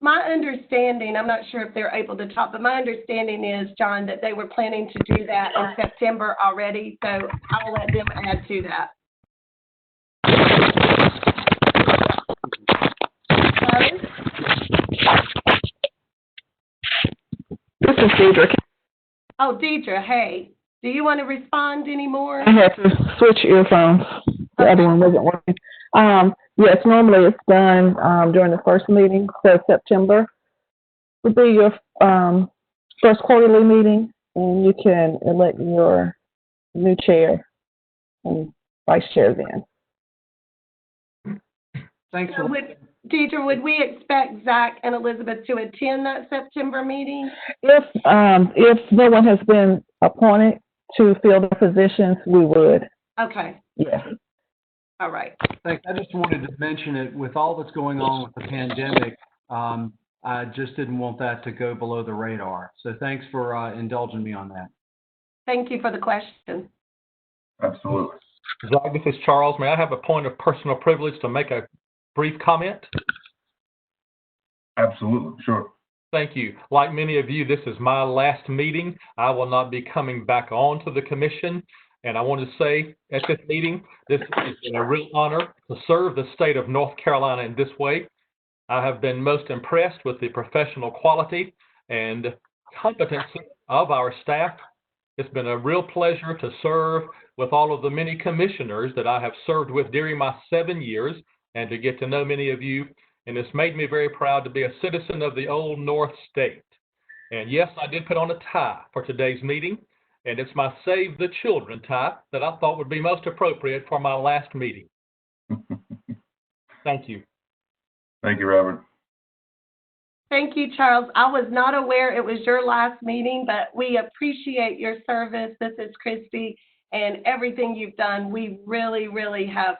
Speaker 2: My understanding, I'm not sure if they're able to talk, but my understanding is, John, that they were planning to do that in September already, so I'll let them add to that.
Speaker 12: This is Deidre.
Speaker 2: Oh, Deidre, hey, do you want to respond anymore?
Speaker 12: I had to switch earphones. The other one wasn't working. Yes, normally it's done during the first meeting, so September would be your first quarterly meeting, and you can elect your new chair and vice chair then.
Speaker 10: Thanks
Speaker 2: So
Speaker 10: for.
Speaker 2: Deidre, would we expect Zach and Elizabeth to attend that September meeting?
Speaker 12: If no one has been appointed to fill the positions, we would.
Speaker 2: Okay,
Speaker 12: Yes.
Speaker 2: all right.
Speaker 10: Thanks. I just wanted to mention it, with all that's going on with the pandemic, I just didn't want that to go below the radar. So thanks for indulging me on that.
Speaker 2: Thank you for the question.
Speaker 5: Absolutely.
Speaker 11: Zach, this is Charles. May I have a point of personal privilege to make a brief comment?
Speaker 5: Absolutely. Sure.
Speaker 11: Thank you. Like many of you, this is my last meeting. I will not be coming back on to the commission. And I want to say at this meeting, this has been a real honor to serve the state of North Carolina in this way. I have been most impressed with the professional quality and competency of our staff. It's been a real pleasure to serve with all of the many commissioners that I have served with during my 7 years and to get to know many of you. And it's made me very proud to be a citizen of the Old North State. And yes, I did put on a tie for today's meeting, and it's my Save the Children tie that I thought would be most appropriate for my last meeting. Thank you.
Speaker 5: Thank you, Robert.
Speaker 2: Thank you, Charles. I was not aware it was your last meeting, but we appreciate your service. This is Christy, and everything you've done. We really, really have,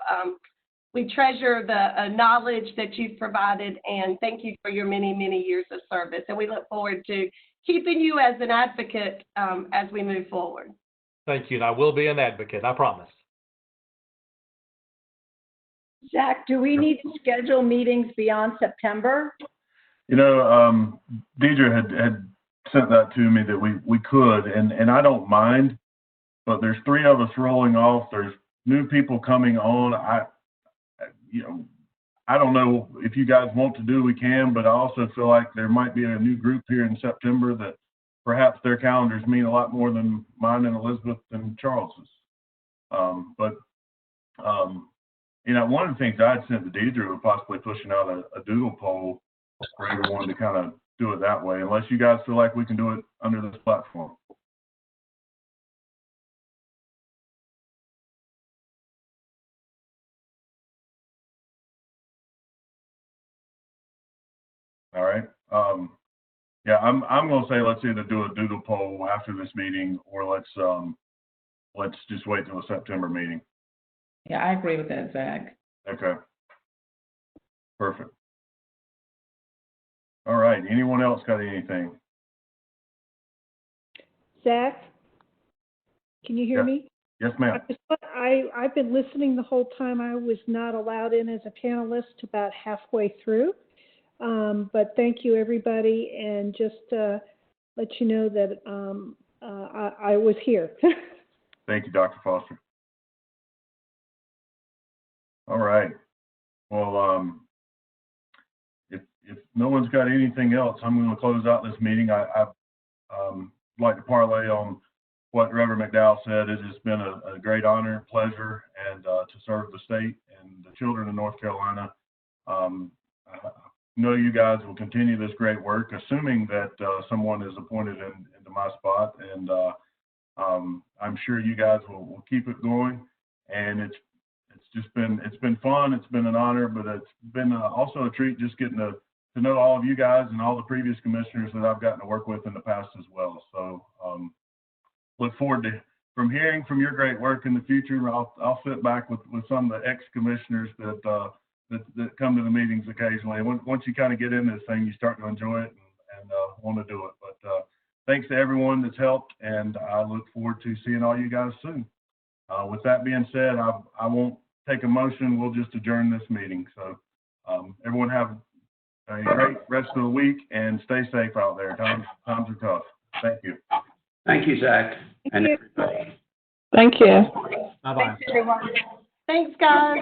Speaker 2: we treasure the knowledge that you've provided, and thank you for your many, many years of service. And we look forward to keeping you as an advocate as we move forward.
Speaker 11: Thank you, and I will be an advocate, I promise.
Speaker 1: Zach, do we need to schedule meetings beyond September?
Speaker 5: You know, Deidre had sent that to me that we could, and I don't mind, but there's 3 of us rolling off. There's new people coming on. I don't know if you guys want to do, we can, but I also feel like there might be a new group here in September that perhaps their calendars mean a lot more than mine and Elizabeth and Charles's. You know, one of the things I'd sent to Deidre was possibly pushing out a doodle poll for everyone to kind of do it that way, unless you guys feel like we can do it under this platform. All right. Yeah, I'm going to say let's either do a doodle poll after this meeting, or let's just wait till the September meeting.
Speaker 8: Yeah, I agree with that, Zach.
Speaker 5: Okay. Perfect. All right. Anyone else got anything?
Speaker 13: Zach, can you hear me?
Speaker 5: Yes, ma'am.
Speaker 13: I've been listening the whole time. I was not allowed in as a panelist about halfway through. But thank you, everybody, and just let you know that I was here.
Speaker 5: Thank you, Dr. Foster. All right. Well, if no one's got anything else, I'm going to close out this meeting. I'd like to parlay on what Reverend McDowell said. It has been a great honor, pleasure, and to serve the state and the children of North Carolina. I know you guys will continue this great work, assuming that someone is appointed into my spot, and I'm sure you guys will keep it going. And it's been fun. It's been an honor, but it's been also a treat just getting to know all of you guys and all the previous commissioners that I've gotten to work with in the past as well. So look forward to hearing from your great work in the future. I'll sit back with some of the ex-commissioners that come to the meetings occasionally. Once you kind of get into this thing, you start to enjoy it and want to do it. But thanks to everyone that's helped, and I look forward to seeing all you guys soon. With that being said, I won't take a motion. We'll just adjourn this meeting. So everyone have a great rest of the week and stay safe out there. Times are tough. Thank you.
Speaker 14: Thank you, Zach, and
Speaker 13: you.
Speaker 14: everybody.
Speaker 12: Thank you.
Speaker 10: Bye-bye.
Speaker 2: Thanks, guys.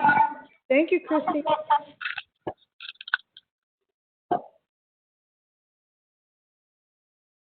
Speaker 13: Thank you, Christy.